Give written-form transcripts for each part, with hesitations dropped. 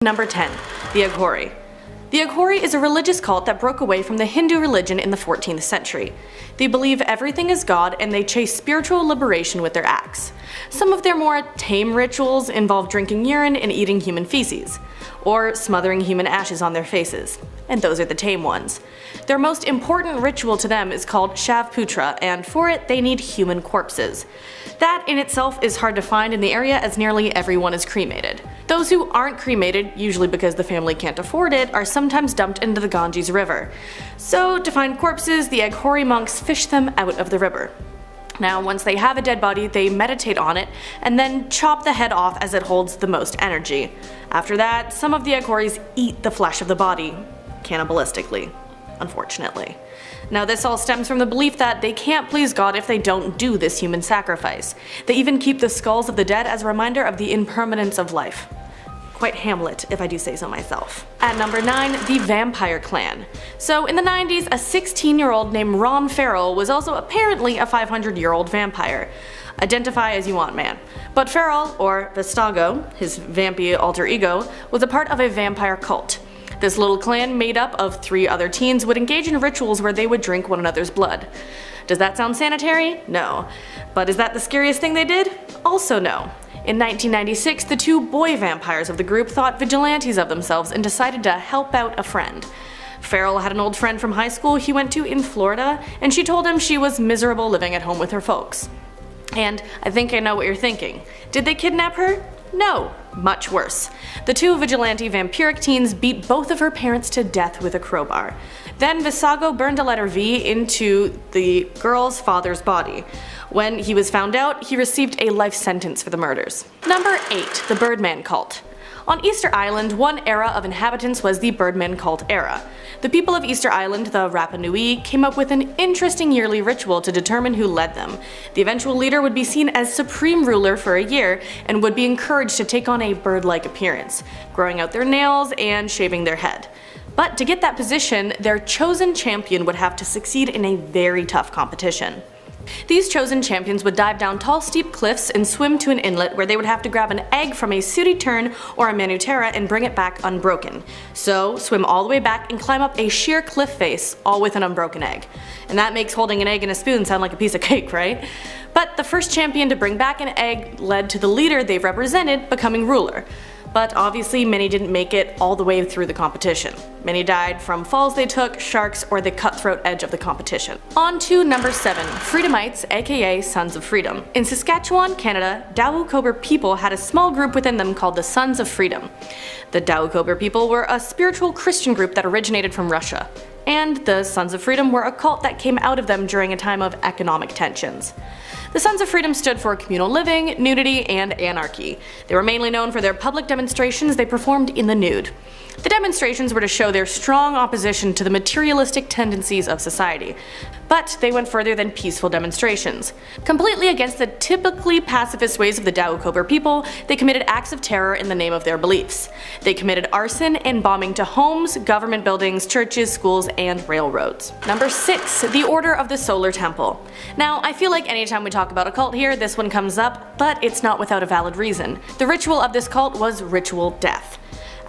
Number 10. The Aghori. The Aghori is a religious cult that broke away from the Hindu religion in the 14th century. They believe everything is God and they chase spiritual liberation with their acts. Some of their more tame rituals involve drinking urine and eating human feces, or smothering human ashes on their faces, and those are the tame ones. Their most important ritual to them is called Shav Putra, and for it they need human corpses. That in itself is hard to find in the area as nearly everyone is cremated. Those who aren't cremated, usually because the family can't afford it, are sometimes dumped into the Ganges River. So to find corpses, the Aghori monks fish them out of the river. Now once they have a dead body, they meditate on it and then chop the head off as it holds the most energy. After that, some of the Aghoris eat the flesh of the body, cannibalistically, unfortunately. Now this all stems from the belief that they can't please God if they don't do this human sacrifice. They even keep the skulls of the dead as a reminder of the impermanence of life. Quite Hamlet, if I do say so myself. At number 9, the Vampire Clan. So in the 90s, a 16-year-old named Ron Farrell was also apparently a 500-year-old vampire. Identify as you want, man. But Farrell, or Vestago, his vampy alter ego, was a part of a vampire cult. This little clan made up of 3 other teens would engage in rituals where they would drink one another's blood. Does that sound sanitary? No. But is that the scariest thing they did? Also no. In 1996, the 2 boy vampires of the group thought vigilantes of themselves and decided to help out a friend. Farrell had an old friend from high school he went to in Florida, and she told him she was miserable living at home with her folks. And I think I know what you're thinking. Did they kidnap her? No. Much worse. The 2 vigilante vampiric teens beat both of her parents to death with a crowbar. Then Visago burned a letter V into the girl's father's body. When he was found out, he received a life sentence for the murders. Number 8. The Birdman Cult. On Easter Island, one era of inhabitants was the Birdman Cult era. The people of Easter Island, the Rapa Nui, came up with an interesting yearly ritual to determine who led them. The eventual leader would be seen as supreme ruler for a year and would be encouraged to take on a bird-like appearance, growing out their nails and shaving their head. But to get that position, their chosen champion would have to succeed in a very tough competition. These chosen champions would dive down tall steep cliffs and swim to an inlet where they would have to grab an egg from a Suri tern or a Manutera and bring it back unbroken. So swim all the way back and climb up a sheer cliff face, all with an unbroken egg. And that makes holding an egg in a spoon sound like a piece of cake, right? But the first champion to bring back an egg led to the leader they represented becoming ruler. But obviously many didn't make it all the way through the competition. Many died from falls they took, sharks, or the cutthroat edge of the competition. On to number 7, Freedomites, aka Sons of Freedom. In Saskatchewan, Canada, Daokober people had a small group within them called the Sons of Freedom. The Daokober people were a spiritual Christian group that originated from Russia. And the Sons of Freedom were a cult that came out of them during a time of economic tensions. The Sons of Freedom stood for communal living, nudity, and anarchy. They were mainly known for their public demonstrations they performed in the nude. The demonstrations were to show their strong opposition to the materialistic tendencies of society, but they went further than peaceful demonstrations. Completely against the typically pacifist ways of the Daokober people, they committed acts of terror in the name of their beliefs. They committed arson and bombing to homes, government buildings, churches, schools, and railroads. Number 6. The Order of the Solar Temple. Now, I feel like anytime we talk about a cult here, this one comes up, but it's not without a valid reason. The ritual of this cult was ritual death.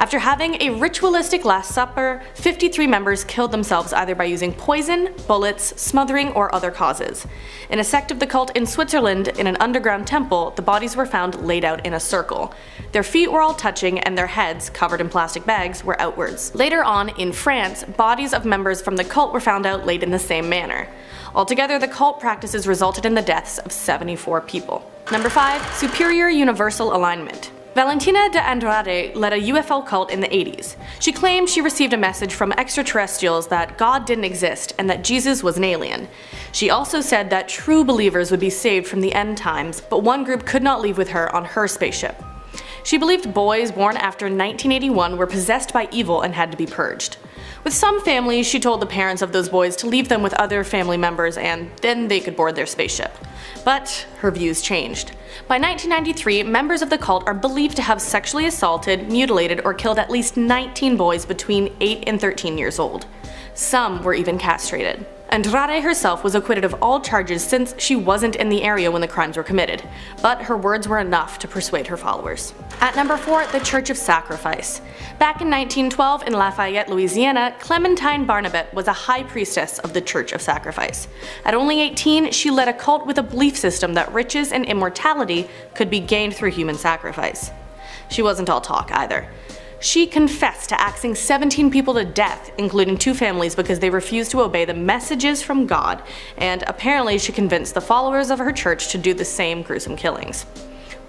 After having a ritualistic Last Supper, 53 members killed themselves either by using poison, bullets, smothering, or other causes. In a sect of the cult in Switzerland, in an underground temple, the bodies were found laid out in a circle. Their feet were all touching and their heads, covered in plastic bags, were outwards. Later on, in France, bodies of members from the cult were found out laid in the same manner. Altogether, the cult practices resulted in the deaths of 74 people. Number 5. Superior Universal Alignment. Valentina de Andrade led a UFO cult in the 80s. She claimed she received a message from extraterrestrials that God didn't exist and that Jesus was an alien. She also said that true believers would be saved from the end times, but one group could not leave with her on her spaceship. She believed boys born after 1981 were possessed by evil and had to be purged. With some families, she told the parents of those boys to leave them with other family members and then they could board their spaceship. But her views changed. By 1993, members of the cult are believed to have sexually assaulted, mutilated, or killed at least 19 boys between 8 and 13 years old. Some were even castrated. Andrade herself was acquitted of all charges since she wasn't in the area when the crimes were committed, but her words were enough to persuade her followers. At number 4, the Church of Sacrifice. Back in 1912 in Lafayette, Louisiana, Clementine Barnabette was a high priestess of the Church of Sacrifice. At only 18, she led a cult with a belief system that riches and immortality could be gained through human sacrifice. She wasn't all talk either. She confessed to axing 17 people to death, including 2 families because they refused to obey the messages from God, and apparently she convinced the followers of her church to do the same gruesome killings.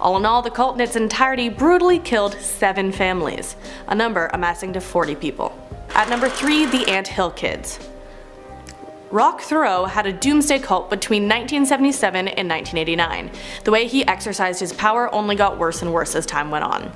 All in all, the cult in its entirety brutally killed 7 families, a number amassing to 40 people. At number 3, the Ant Hill Kids. Rock Thoreau had a doomsday cult between 1977 and 1989. The way he exercised his power only got worse and worse as time went on.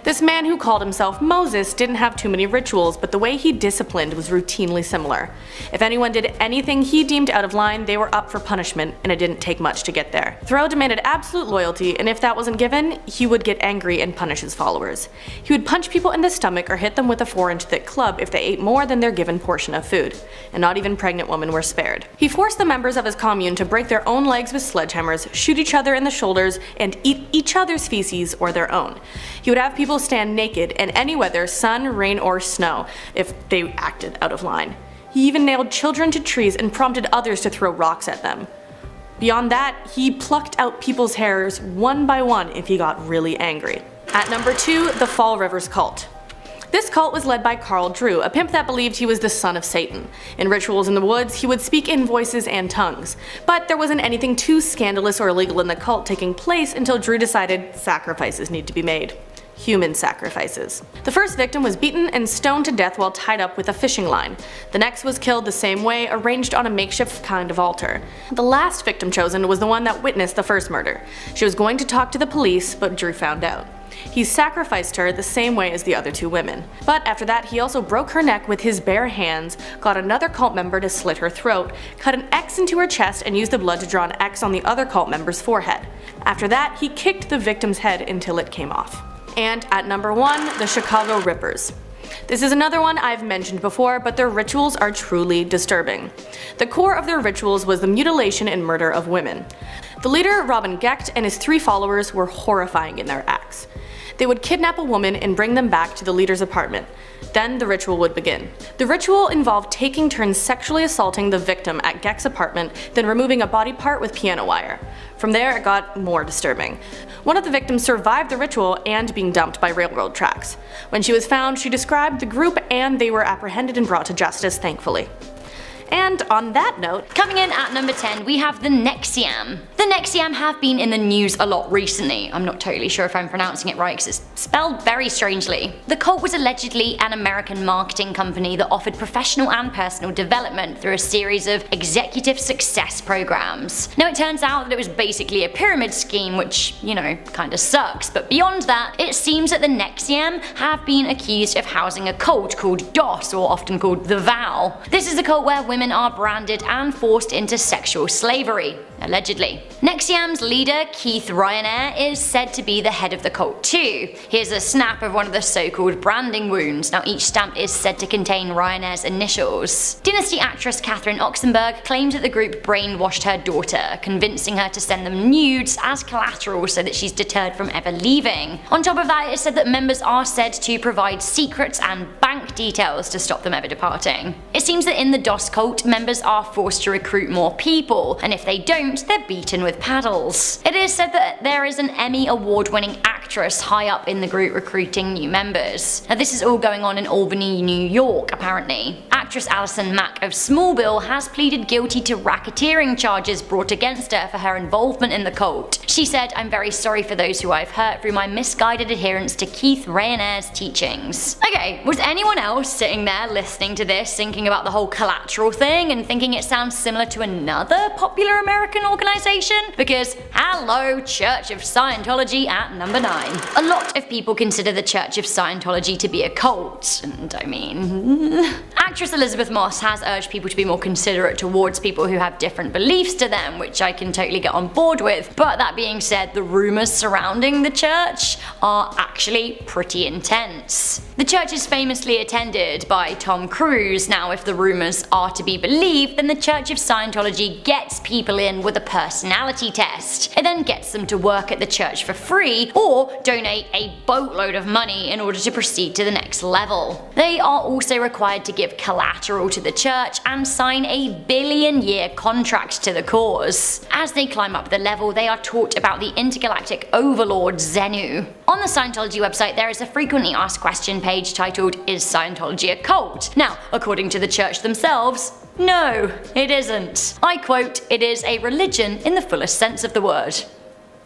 This man who called himself Moses didn't have too many rituals, but the way he disciplined was routinely similar. If anyone did anything he deemed out of line, they were up for punishment, and it didn't take much to get there. Thoreau demanded absolute loyalty, and if that wasn't given, he would get angry and punish his followers. He would punch people in the stomach or hit them with a 4-inch thick club if they ate more than their given portion of food, and not even pregnant women were spared. He forced the members of his commune to break their own legs with sledgehammers, shoot each other in the shoulders, and eat each other's feces or their own. He would have people stand naked in any weather, sun, rain, or snow, if they acted out of line. He even nailed children to trees and prompted others to throw rocks at them. Beyond that, he plucked out people's hairs one by one if he got really angry. At number 2, the Fall Rivers Cult. This cult was led by Carl Drew, a pimp that believed he was the son of Satan. In rituals in the woods, he would speak in voices and tongues. But there wasn't anything too scandalous or illegal in the cult taking place until Drew decided sacrifices need to be made. Human sacrifices. The first victim was beaten and stoned to death while tied up with a fishing line. The next was killed the same way, arranged on a makeshift kind of altar. The last victim chosen was the one that witnessed the first murder. She was going to talk to the police, but Drew found out. He sacrificed her the same way as the other 2 women. But after that, he also broke her neck with his bare hands, got another cult member to slit her throat, cut an X into her chest, and used the blood to draw an X on the other cult member's forehead. After that, he kicked the victim's head until it came off. And at number 1, the Chicago Rippers. This is another one I've mentioned before, but their rituals are truly disturbing. The core of their rituals was the mutilation and murder of women. The leader, Robin Gecht, and his 3 followers were horrifying in their acts. They would kidnap a woman and bring them back to the leader's apartment. Then the ritual would begin. The ritual involved taking turns sexually assaulting the victim at Gecht's apartment, then removing a body part with piano wire. From there, it got more disturbing. One of the victims survived the ritual and being dumped by railroad tracks. When she was found, she described the group and they were apprehended and brought to justice, thankfully. And on that note, coming in at number 10, we have the Nexium. The Nexium have been in the news a lot recently. I'm not totally sure if I'm pronouncing it right because it's spelled very strangely. The cult was allegedly an American marketing company that offered professional and personal development through a series of executive success programs. Now it turns out that it was basically a pyramid scheme, which, you know, kinda sucks, but beyond that, it seems that the Nexium have been accused of housing a cult called DOS, or often called the Vow. This is a cult where women are branded and forced into sexual slavery, allegedly. Nexium's leader, Keith Ryanair, is said to be the head of the cult too. Here's a snap of one of the so-called branding wounds. Now each stamp is said to contain Ryanair's initials. Dynasty actress Catherine Oxenberg claims that the group brainwashed her daughter, convincing her to send them nudes as collateral so that she's deterred from ever leaving. On top of that, it is said that members are said to provide secrets and bank details to stop them ever departing. It seems that in the DOS cult, members are forced to recruit more people, and if they don't, they're beaten with paddles. It is said that there is an Emmy award-winning actress high up in the group recruiting new members. Now this is all going on in Albany, New York, apparently. Actress Alison Mack of Smallville has pleaded guilty to racketeering charges brought against her for her involvement in the cult. She said, "I'm very sorry for those who I've hurt through my misguided adherence to Keith Ryanair's teachings." Okay, was anyone else sitting there listening to this thinking about the whole collateral thing and thinking it sounds similar to another popular American organization? Because hello, Church of Scientology at number 9. A lot of people consider the Church of Scientology to be a cult, and I mean... Actress Actress Elizabeth Moss has urged people to be more considerate towards people who have different beliefs to them, which I can totally get on board with, but that being said, the rumours surrounding the church are actually pretty intense. The church is famously attended by Tom Cruise. Now, if the rumours are to be believed, then the Church of Scientology gets people in with a personality test. It then gets them to work at the church for free or donate a boatload of money in order to proceed to the next level. They are also required to give collateral to the church and sign a billion-year contract to the cause. As they climb up the level, they are taught about the intergalactic overlord Xenu. On the Scientology website, there is a frequently asked question page titled, "Is Scientology a cult?" Now, according to the church themselves, no, it isn't. I quote, "It is a religion in the fullest sense of the word."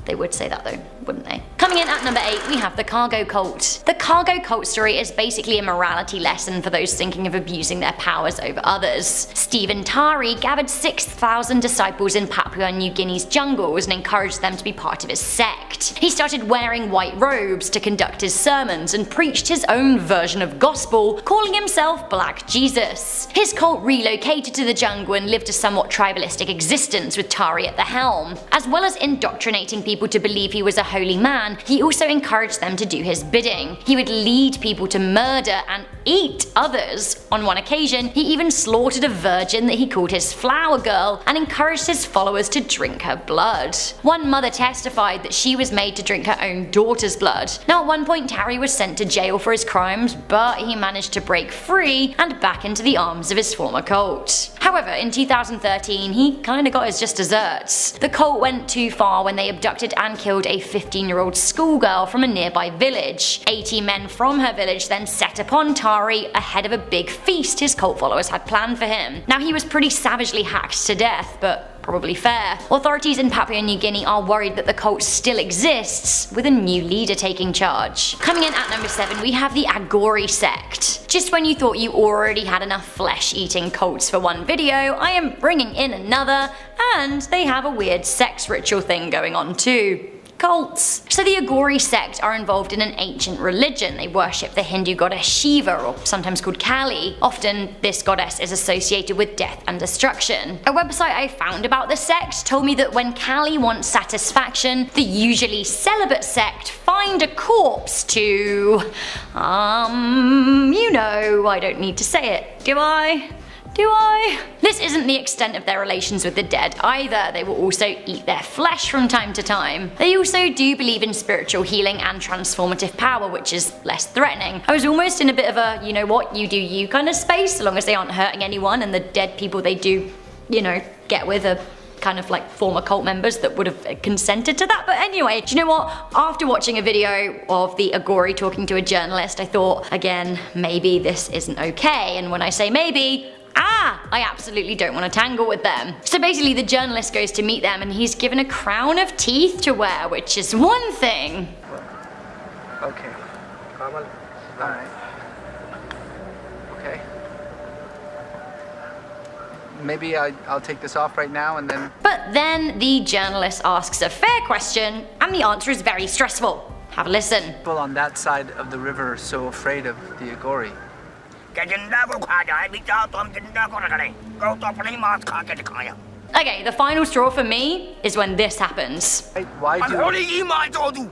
They would say that though, wouldn't they? Coming in at number 8, we have the cargo cult. The cargo cult story is basically a morality lesson for those thinking of abusing their powers over others. Stephen Tari gathered 6,000 disciples in Papua New Guinea's jungles and encouraged them to be part of his sect. He started wearing white robes to conduct his sermons and preached his own version of gospel, calling himself Black Jesus. His cult relocated to the jungle and lived a somewhat tribalistic existence with Tari at the helm. As well as indoctrinating people to believe he was a holy man, he also encouraged them to do his bidding. He would lead people to murder and eat others. On one occasion, he even slaughtered a virgin that he called his flower girl and encouraged his followers to drink her blood. One mother testified that she was made to drink her own daughter's blood. Now, at one point, Tari was sent to jail for his crimes, but he managed to break free and back into the arms of his former cult. However, in 2013, he kinda got his just desserts. The cult went too far when they abducted and killed a 15-year-old schoolgirl from a nearby village. 80 men from her village then set upon Tari ahead of a big feast his cult followers had planned for him. Now, he was pretty savagely hacked to death, but probably fair. Authorities in Papua New Guinea are worried that the cult still exists, with a new leader taking charge. Coming in at number 7, we have the Agori sect. Just when you thought you already had enough flesh-eating cults for one video, I am bringing in another, and they have a weird sex ritual thing going on too. Cults. So the Agori sect are involved in an ancient religion. They worship the Hindu goddess Shiva, or sometimes called Kali. Often this goddess is associated with death and destruction. A website I found about the sect told me that when Kali wants satisfaction, the usually celibate sect find a corpse to, you know, I don't need to say it, do I? This isn't the extent of their relations with the dead either. They will also eat their flesh from time to time. They also do believe in spiritual healing and transformative power, which is less threatening. I was almost in a bit of a, you know what, you do you kind of space, so long as they aren't hurting anyone and the dead people they do, you know, get with are kind of like former cult members that would have consented to that. But anyway, do you know what? After watching a video of the Agori talking to a journalist, I thought, again, maybe this isn't okay. And when I say maybe, I absolutely don't want to tangle with them. So basically the journalist goes to meet them and he's given a crown of teeth to wear, which is one thing. Okay. Alright. Okay. Maybe I'll take this off right now and then... But then the journalist asks a fair question and the answer is very stressful. Have a listen. People on that side of the river are so afraid of the Agori. Okay, the final straw for me is when this happens. Why do...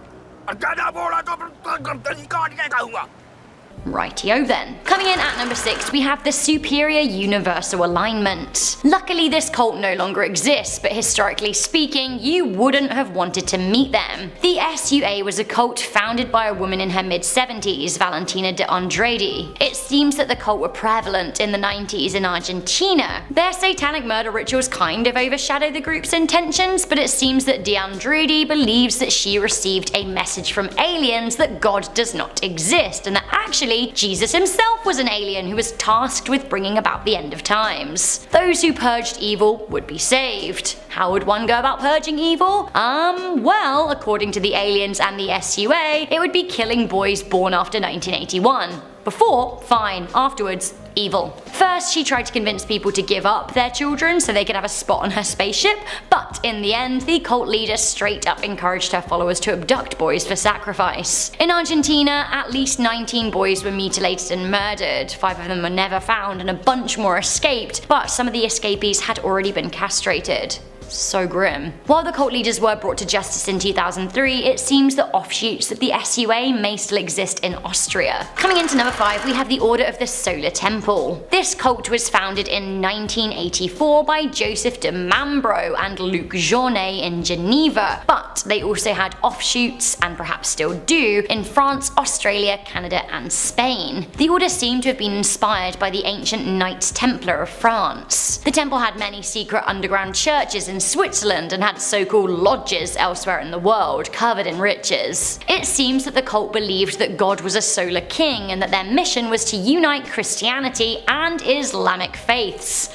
Rightio then. Coming in at number 6, we have the Superior Universal Alignment. Luckily this cult no longer exists, but historically speaking, you wouldn't have wanted to meet them. The SUA was a cult founded by a woman in her mid-70s, Valentina de Andrade. It seems that the cult were prevalent in the 90s in Argentina. Their satanic murder rituals kind of overshadow the group's intentions, but it seems that de Andrade believes that she received a message from aliens that God does not exist, and that actually Jesus himself was an alien who was tasked with bringing about the end of times. Those who purged evil would be saved. How would one go about purging evil? Well, according to the aliens and the SUA, it would be killing boys born after 1981. Before, fine. Afterwards, evil. First, she tried to convince people to give up their children so they could have a spot on her spaceship, but in the end, the cult leader straight up encouraged her followers to abduct boys for sacrifice. In Argentina, at least 19 boys were mutilated and murdered. 5 of them were never found and a bunch more escaped, but some of the escapees had already been castrated. So grim. While the cult leaders were brought to justice in 2003, it seems that offshoots of the SUA may still exist in Austria. Coming into number 5, we have the Order of the Solar Temple. This cult was founded in 1984 by Joseph de Mambro and Luc Journet in Geneva, but they also had offshoots, and perhaps still do, in France, Australia, Canada, and Spain. The order seemed to have been inspired by the ancient Knights Templar of France. The temple had many secret underground churches in Switzerland and had so-called lodges elsewhere in the world, covered in riches. It seems that the cult believed that God was a solar king and that their mission was to unite Christianity and Islamic faiths.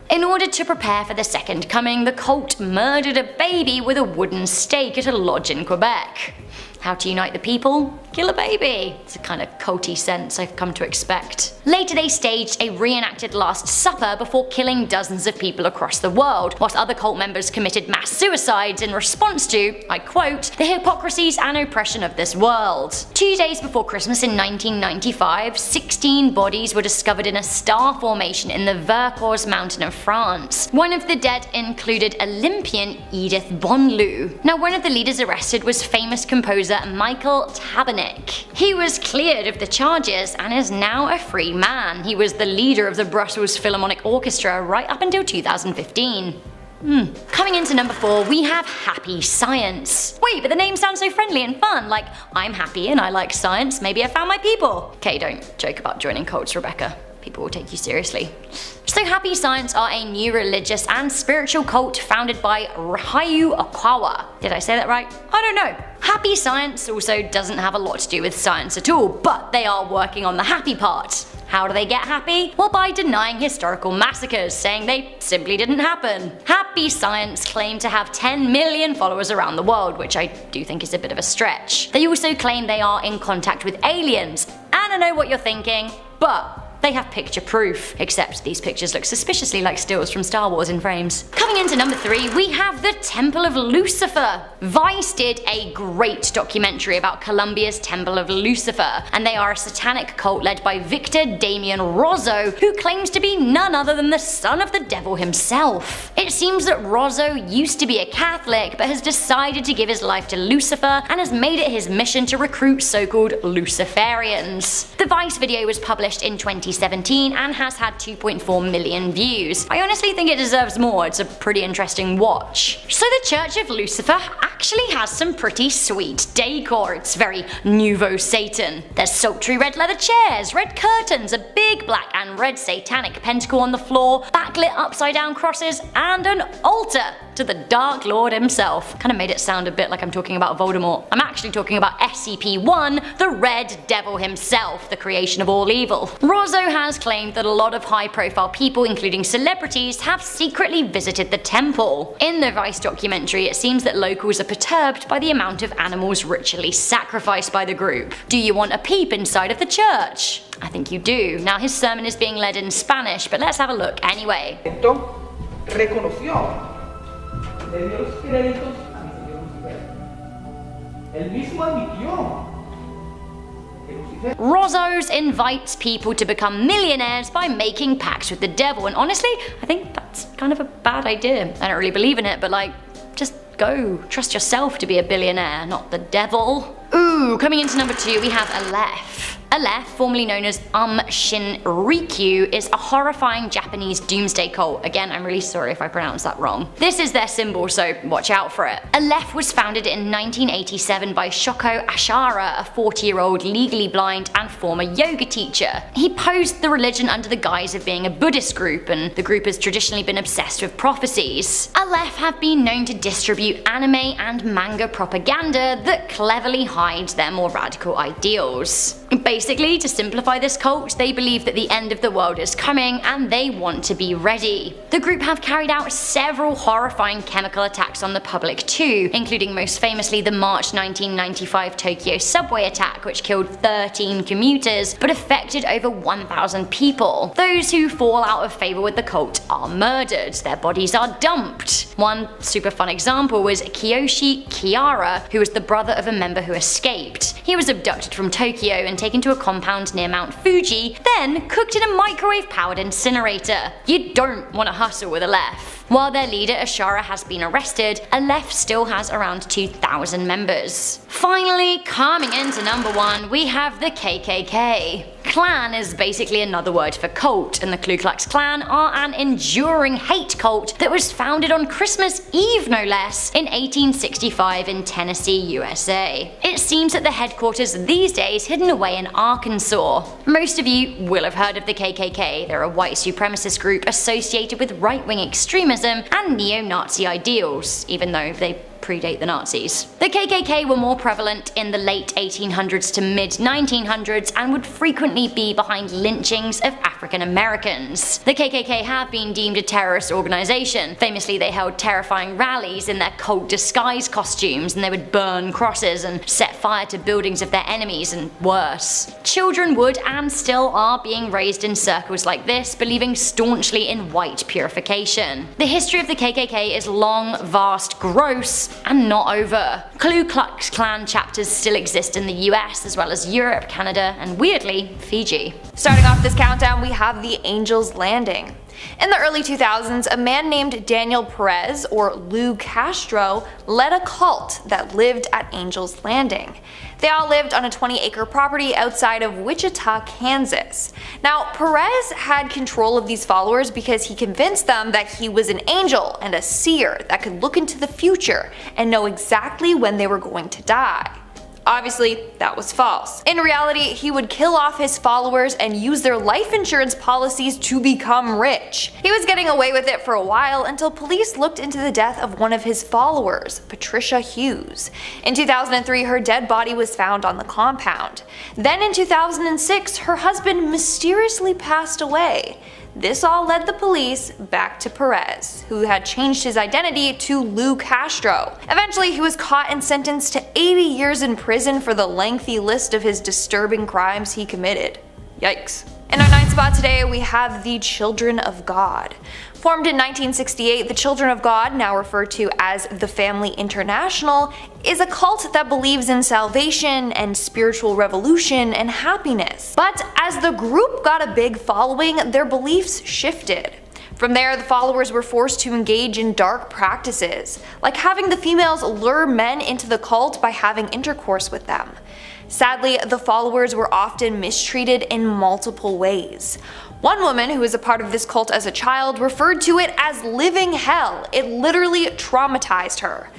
In order to prepare for the Second Coming, the cult murdered a baby with a wooden stake at a lodge in Quebec. How to unite the people? Kill a baby. It's a kind of culty sense I've come to expect. Later they staged a reenacted Last Supper before killing dozens of people across the world, whilst other cult members committed mass suicides in response to, I quote, the hypocrisies and oppression of this world. 2 days before Christmas in 1995, 16 bodies were discovered in a star formation in the Vercors mountain of France. One of the dead included Olympian Edith Bonlieu. Now, one of the leaders arrested was famous composer Michael Tabernick. He was cleared of the charges and is now a free man. He was the leader of the Brussels Philharmonic Orchestra right up until 2015. Coming into number 4, we have Happy Science. Wait, but the name sounds so friendly and fun, like I'm happy and I like science, maybe I found my people. Okay, don't joke about joining cults, Rebecca. People will take you seriously. So Happy Science are a new religious and spiritual cult founded by Ryu Okawa. Did I say that right? I don't know. Happy Science also doesn't have a lot to do with science at all, but they are working on the happy part. How do they get happy? Well, by denying historical massacres, saying they simply didn't happen. Happy Science claim to have 10 million followers around the world, which I do think is a bit of a stretch. They also claim they are in contact with aliens. And I know what you're thinking, but they have picture proof, except these pictures look suspiciously like stills from Star Wars in frames. Coming into number 3, we have the Temple of Lucifer. Vice did a great documentary about Colombia's Temple of Lucifer, and they are a satanic cult led by Victor Damian Rozzo, who claims to be none other than the son of the devil himself. It seems that Rozzo used to be a Catholic, but has decided to give his life to Lucifer and has made it his mission to recruit so-called Luciferians. The Vice video was published in 2017 and has had 2.4 million views. I honestly think it deserves more, it's a pretty interesting watch. So the Church of Lucifer actually has some pretty sweet decor. It's very nouveau Satan. There's sultry red leather chairs, red curtains, a big black and red satanic pentacle on the floor, backlit upside down crosses, and an altar to the Dark Lord himself. Kind of made it sound a bit like I'm talking about Voldemort. I'm actually talking about SCP-1, the Red Devil himself, the creation of all evil. Rozzo has claimed that a lot of high-profile people, including celebrities, have secretly visited the temple. In the Vice documentary, it seems that locals are perturbed by the amount of animals ritually sacrificed by the group. Do you want a peep inside of the church? I think you do. Now his sermon is being led in Spanish, but let's have a look anyway. Reconoció, le dio los créditos a mi señor Lucifer. Él mismo admitió que Lucifer. Rozzo's invites people to become millionaires by making pacts with the devil, and honestly, I think that's kind of a bad idea. I don't really believe in it, but like, just go. Trust yourself to be a billionaire, not the devil. Ooh, coming into number 2, we have Aleph. Aleph, formerly known as Shinrikyo, is a horrifying Japanese doomsday cult. Again, I'm really sorry if I pronounced that wrong. This is their symbol, so watch out for it. Aleph was founded in 1987 by Shoko Ashara, a 40-year-old legally blind and former yoga teacher. He posed the religion under the guise of being a Buddhist group, and the group has traditionally been obsessed with prophecies. Aleph have been known to distribute anime and manga propaganda that cleverly hides their more radical ideals. Basically, to simplify this cult, they believe that the end of the world is coming and they want to be ready. The group have carried out several horrifying chemical attacks on the public too, including most famously the March 1995 Tokyo subway attack, which killed 13 commuters but affected over 1,000 people. Those who fall out of favour with the cult are murdered, their bodies are dumped. One super fun example was Kiyoshi Kiara, who was the brother of a member who escaped. He was abducted from Tokyo and taken to a compound near Mount Fuji, then cooked in a microwave-powered incinerator. You don't want to hustle with Aleph. While their leader Ashara has been arrested, Aleph still has around 2,000 members. Finally, coming into number 1, we have the KKK. Klan is basically another word for cult, and the Ku Klux Klan are an enduring hate cult that was founded on Christmas Eve no less in 1865 in Tennessee, USA. It seems that the headquarters these days hidden away in Arkansas. Most of you will have heard of the KKK. They're a white supremacist group associated with right-wing extremism and neo-Nazi ideals, even though they predate the Nazis. The KKK were more prevalent in the late 1800s to mid 1900s and would frequently be behind lynchings of African Americans. The KKK have been deemed a terrorist organization. Famously, they held terrifying rallies in their cult disguise costumes, and they would burn crosses and set fire to buildings of their enemies and worse. Children would and still are being raised in circles like this, believing staunchly in white purification. The history of the KKK is long, vast, gross, and not over. Ku Klux Klan chapters still exist in the US as well as Europe, Canada, and weirdly, Fiji. Starting off this countdown, we have the Angel's Landing. In the early 2000s, a man named Daniel Perez, or Lou Castro, led a cult that lived at Angel's Landing. They all lived on a 20-acre property outside of Wichita, Kansas. Now, Perez had control of these followers because he convinced them that he was an angel and a seer that could look into the future and know exactly when they were going to die. Obviously, that was false. In reality, he would kill off his followers and use their life insurance policies to become rich. He was getting away with it for a while until police looked into the death of one of his followers, Patricia Hughes. In 2003, her dead body was found on the compound. Then in 2006, her husband mysteriously passed away. This all led the police back to Perez, who had changed his identity to Lou Castro. Eventually, he was caught and sentenced to 80 years in prison for the lengthy list of his disturbing crimes he committed. Yikes. In our 9th spot today, we have the Children of God. Formed in 1968, the Children of God, now referred to as the Family International, is a cult that believes in salvation and spiritual revolution and happiness. But as the group got a big following, their beliefs shifted. From there, the followers were forced to engage in dark practices, like having the females lure men into the cult by having intercourse with them. Sadly, the followers were often mistreated in multiple ways. One woman who was a part of this cult as a child referred to it as living hell. It literally traumatized her.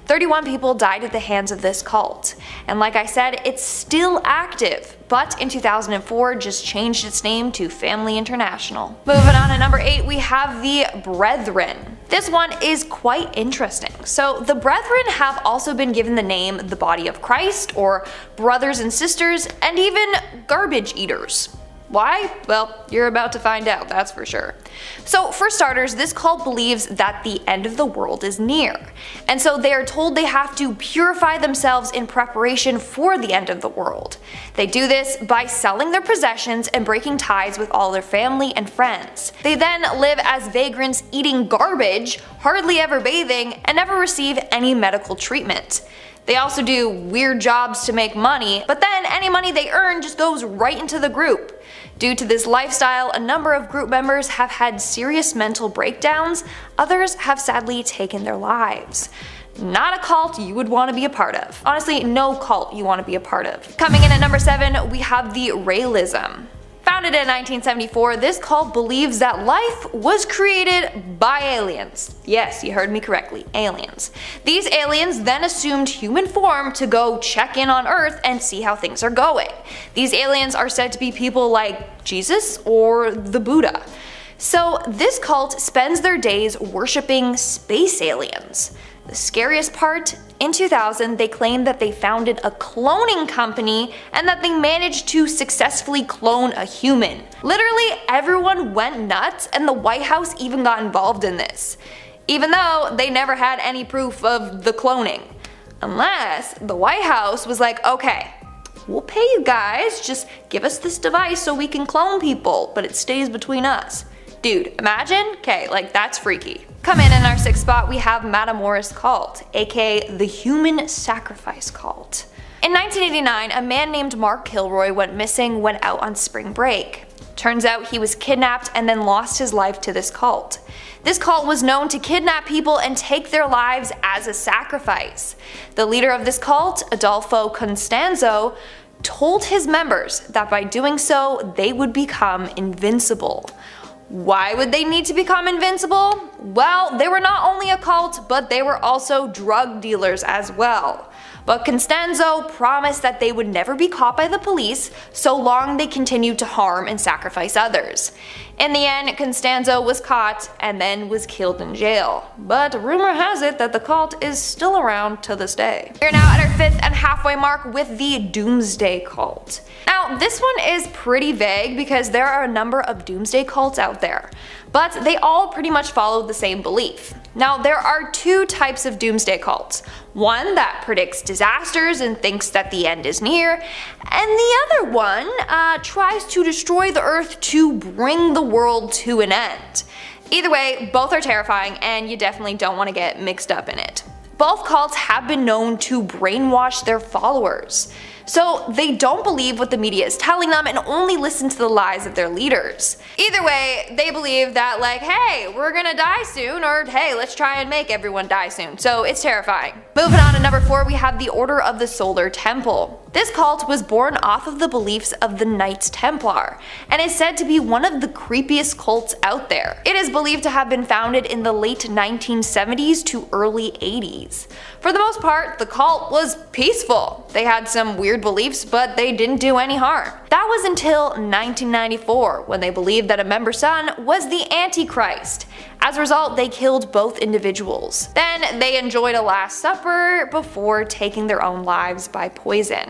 31 people died at the hands of this cult. And like I said, it's still active, but in 2004 just changed its name to Family International. Moving on to number 8, we have the Brethren. This one is quite interesting. So the Brethren have also been given the name the Body of Christ, or Brothers and Sisters, and even Garbage Eaters. Why? Well, you're about to find out, that's for sure. So for starters, this cult believes that the end of the world is near, and so they are told they have to purify themselves in preparation for the end of the world. They do this by selling their possessions and breaking ties with all their family and friends. They then live as vagrants, eating garbage, hardly ever bathing, and never receive any medical treatment. They also do weird jobs to make money, but then any money they earn just goes right into the group. Due to this lifestyle, a number of group members have had serious mental breakdowns, others have sadly taken their lives. Not a cult you would want to be a part of. Honestly, no cult you want to be a part of. Coming in at number 7, we have the Raelism. Founded in 1974, this cult believes that life was created by aliens. Yes, you heard me correctly, aliens. These aliens then assumed human form to go check in on Earth and see how things are going. These aliens are said to be people like Jesus or the Buddha. So this cult spends their days worshipping space aliens. The scariest part? In 2000, they claimed that they founded a cloning company and that they managed to successfully clone a human. Literally everyone went nuts, and the White House even got involved in this, even though they never had any proof of the cloning. Unless the White House was like, okay, we'll pay you guys, just give us this device so we can clone people, but it stays between us. Dude, imagine? Okay, like that's freaky. Coming in our 6th spot, we have Matamoros cult, aka the human sacrifice cult. In 1989, a man named Mark Kilroy went missing when out on spring break. Turns out he was kidnapped and then lost his life to this cult. This cult was known to kidnap people and take their lives as a sacrifice. The leader of this cult, Adolfo Constanzo, told his members that by doing so, they would become invincible. Why would they need to become invincible? Well, they were not only a cult, but they were also drug dealers as well. But Constanzo promised that they would never be caught by the police so long they continued to harm and sacrifice others. In the end, Constanzo was caught and then was killed in jail. But rumor has it that the cult is still around to this day. We're now at our 5th and halfway mark with the Doomsday Cult. Now, this one is pretty vague because there are a number of doomsday cults out there, but they all pretty much follow the same belief. Now, there are 2 types of doomsday cults. One that predicts disasters and thinks that the end is near, and the other one tries to destroy the earth to bring the world to an end. Either way, both are terrifying and you definitely don't want to get mixed up in it. Both cults have been known to brainwash their followers. So they don't believe what the media is telling them and only listen to the lies of their leaders. Either way, they believe that like, hey, we're gonna die soon, or hey, let's try and make everyone die soon. So it's terrifying. Moving on to number 4, we have the Order of the Solar Temple. This cult was born off of the beliefs of the Knights Templar, and is said to be one of the creepiest cults out there. It is believed to have been founded in the late 1970s to early 80s. For the most part, the cult was peaceful. They had some weird beliefs, but they didn't do any harm. That was until 1994, when they believed that a member's son was the Antichrist. As a result, they killed both individuals. Then they enjoyed a Last Supper before taking their own lives by poison.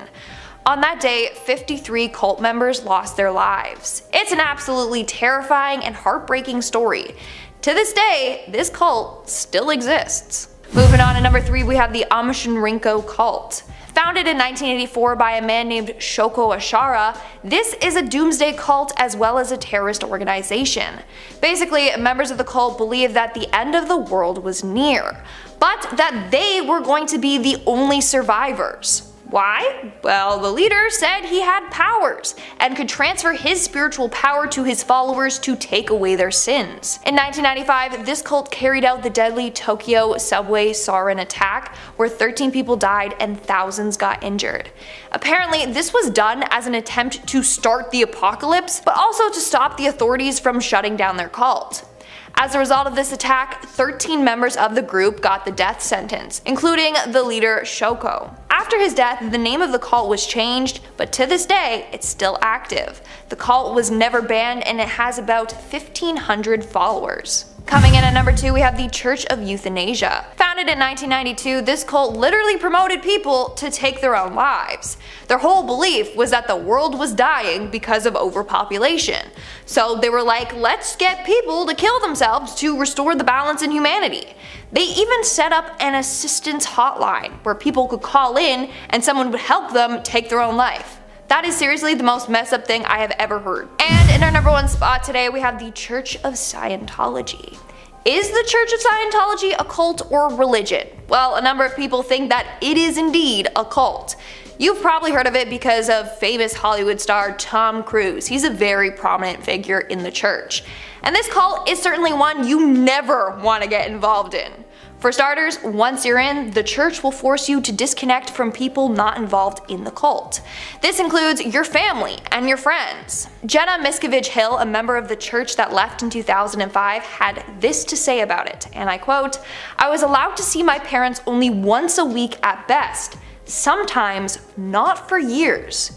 On that day, 53 cult members lost their lives. It's an absolutely terrifying and heartbreaking story. To this day, this cult still exists. Moving on to number 3, we have the Amshinrinko cult. Founded in 1984 by a man named Shoko Ashara, this is a doomsday cult as well as a terrorist organization. Basically, members of the cult believe that the end of the world was near, but that they were going to be the only survivors. Why? Well, the leader said he had powers and could transfer his spiritual power to his followers to take away their sins. In 1995, this cult carried out the deadly Tokyo subway sarin attack, where 13 people died and thousands got injured. Apparently, this was done as an attempt to start the apocalypse, but also to stop the authorities from shutting down their cult. As a result of this attack, 13 members of the group got the death sentence, including the leader Shoko. After his death, the name of the cult was changed, but to this day, it's still active. The cult was never banned and it has about 1,500 followers. Coming in at number 2, we have the Church of Euthanasia. Founded in 1992, this cult literally promoted people to take their own lives. Their whole belief was that the world was dying because of overpopulation. So they were like, let's get people to kill themselves to restore the balance in humanity. They even set up an assistance hotline where people could call in and someone would help them take their own life. That is seriously the most messed up thing I have ever heard. And in our number 1 spot today, we have the Church of Scientology. Is the Church of Scientology a cult or religion? Well, a number of people think that it is indeed a cult. You've probably heard of it because of famous Hollywood star Tom Cruise. He's a very prominent figure in the church. And this cult is certainly one you never want to get involved in. For starters, once you're in, the church will force you to disconnect from people not involved in the cult. This includes your family and your friends. Jenna Miscavige Hill, a member of the church that left in 2005, had this to say about it, and I quote, "I was allowed to see my parents only once a week at best, sometimes not for years."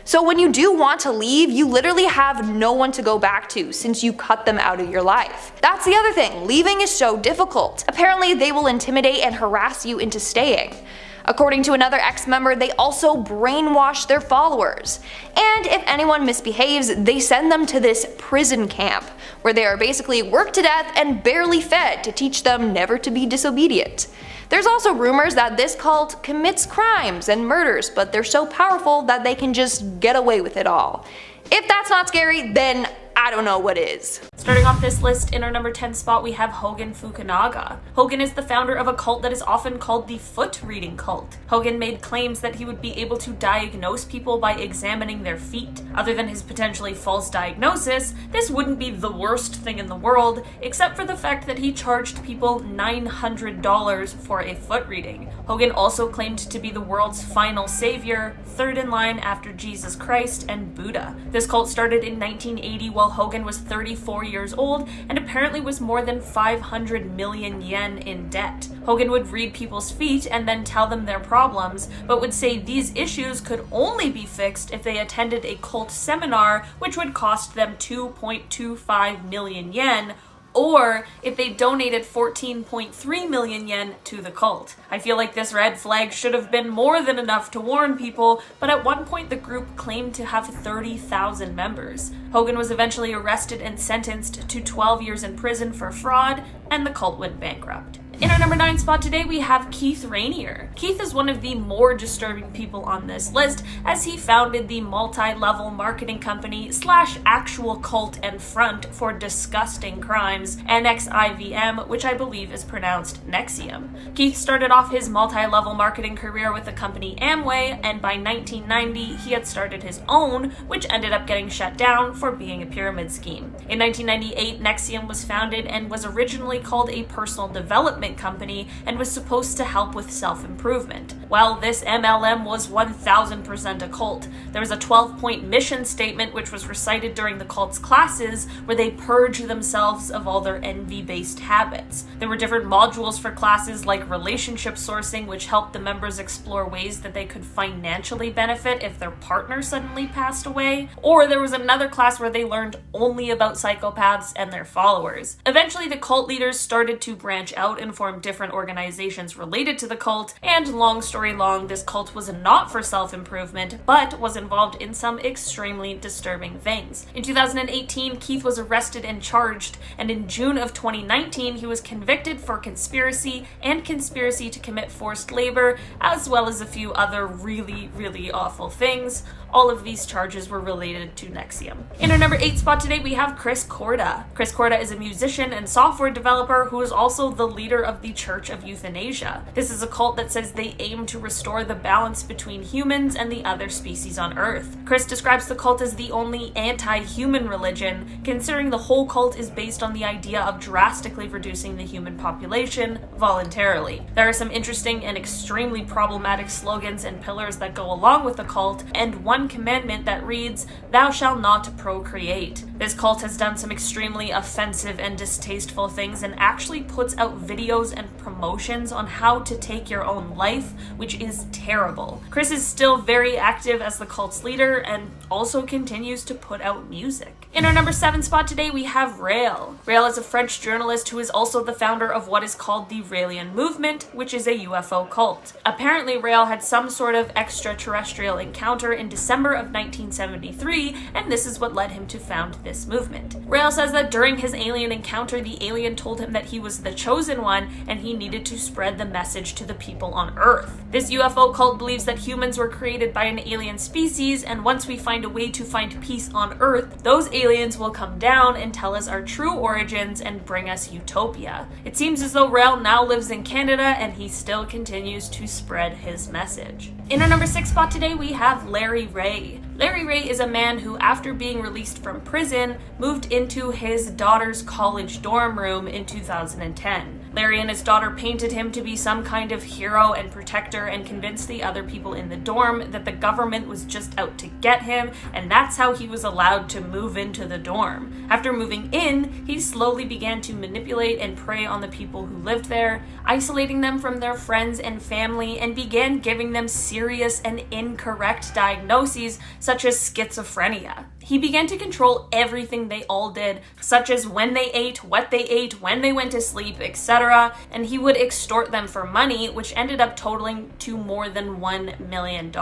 So when you do want to leave, you literally have no one to go back to since you cut them out of your life. That's the other thing, leaving is so difficult. Apparently they will intimidate and harass you into staying. According to another ex-member, they also brainwash their followers. And if anyone misbehaves, they send them to this prison camp, where they are basically worked to death and barely fed to teach them never to be disobedient. There's also rumors that this cult commits crimes and murders, but they're so powerful that they can just get away with it all. If that's not scary, then I don't know what is. Starting off this list, in our number 10 spot we have Hogen Fukunaga. Hogen is the founder of a cult that is often called the foot reading cult. Hogen made claims that he would be able to diagnose people by examining their feet. Other than his potentially false diagnosis, this wouldn't be the worst thing in the world, except for the fact that he charged people $900 for a foot reading. Hogen also claimed to be the world's final savior, third in line after Jesus Christ and Buddha. This cult started in 1980 while Hogen was 34 years old and apparently was more than 500 million yen in debt. Hogen would read people's feet and then tell them their problems, but would say these issues could only be fixed if they attended a cult seminar, which would cost them 2.25 million yen, or if they donated 14.3 million yen to the cult. I feel like this red flag should have been more than enough to warn people, but at one point the group claimed to have 30,000 members. Hogen was eventually arrested and sentenced to 12 years in prison for fraud, and the cult went bankrupt. In our number 9 spot today, we have Keith Rainier. Keith is one of the more disturbing people on this list, as he founded the multi-level marketing company / actual cult and front for disgusting crimes, NXIVM, which I believe is pronounced Nexium. Keith started off his multi-level marketing career with the company Amway, and by 1990 he had started his own, which ended up getting shut down for being a pyramid scheme. In 1998, Nexium was founded and was originally called a personal development company and was supposed to help with self-improvement. While this MLM was 1000% a cult, there was a 12-point mission statement which was recited during the cult's classes where they purge themselves of all their envy-based habits. There were different modules for classes like relationship sourcing, which helped the members explore ways that they could financially benefit if their partner suddenly passed away, or there was another class where they learned only about psychopaths and their followers. Eventually, the cult leaders started to branch out and form different organizations related to the cult, and long story long, this cult was not for self-improvement, but was involved in some extremely disturbing things. In 2018, Keith was arrested and charged, and in June of 2019, he was convicted for conspiracy and conspiracy to commit forced labor, as well as a few other really awful things. All of these charges were related to Nexium. In our number 8 spot today, we have Chris Korda. Chris Korda is a musician and software developer who is also the leader of the Church of Euthanasia. This is a cult that says they aim to restore the balance between humans and the other species on Earth. Chris describes the cult as the only anti-human religion, considering the whole cult is based on the idea of drastically reducing the human population voluntarily. There are some interesting and extremely problematic slogans and pillars that go along with the cult, and one commandment that reads, "Thou shalt not procreate." This cult has done some extremely offensive and distasteful things and actually puts out videos and promotions on how to take your own life, which is terrible. Chris is still very active as the cult's leader and also continues to put out music. In our number 7 spot today, we have Rael. Rael is a French journalist who is also the founder of what is called the Raelian movement, which is a UFO cult. Apparently, Rael had some sort of extraterrestrial encounter in December of 1973, and this is what led him to found this movement. Rael says that during his alien encounter, the alien told him that he was the chosen one and he needed to spread the message to the people on Earth. This UFO cult believes that humans were created by an alien species, and once we find a way to find peace on Earth, those aliens will come down and tell us our true origins and bring us utopia. It seems as though Rael now lives in Canada and he still continues to spread his message. In our number 6 spot today, we have Larry Ray. Larry Ray is a man who, after being released from prison, moved into his daughter's college dorm room in 2010. Larry and his daughter painted him to be some kind of hero and protector and convinced the other people in the dorm that the government was just out to get him, and that's how he was allowed to move into the dorm. After moving in, he slowly began to manipulate and prey on the people who lived there, isolating them from their friends and family, and began giving them serious and incorrect diagnoses such as schizophrenia. He began to control everything they all did, such as when they ate, what they ate, when they went to sleep, etc., and he would extort them for money, which ended up totaling to more than $1 million.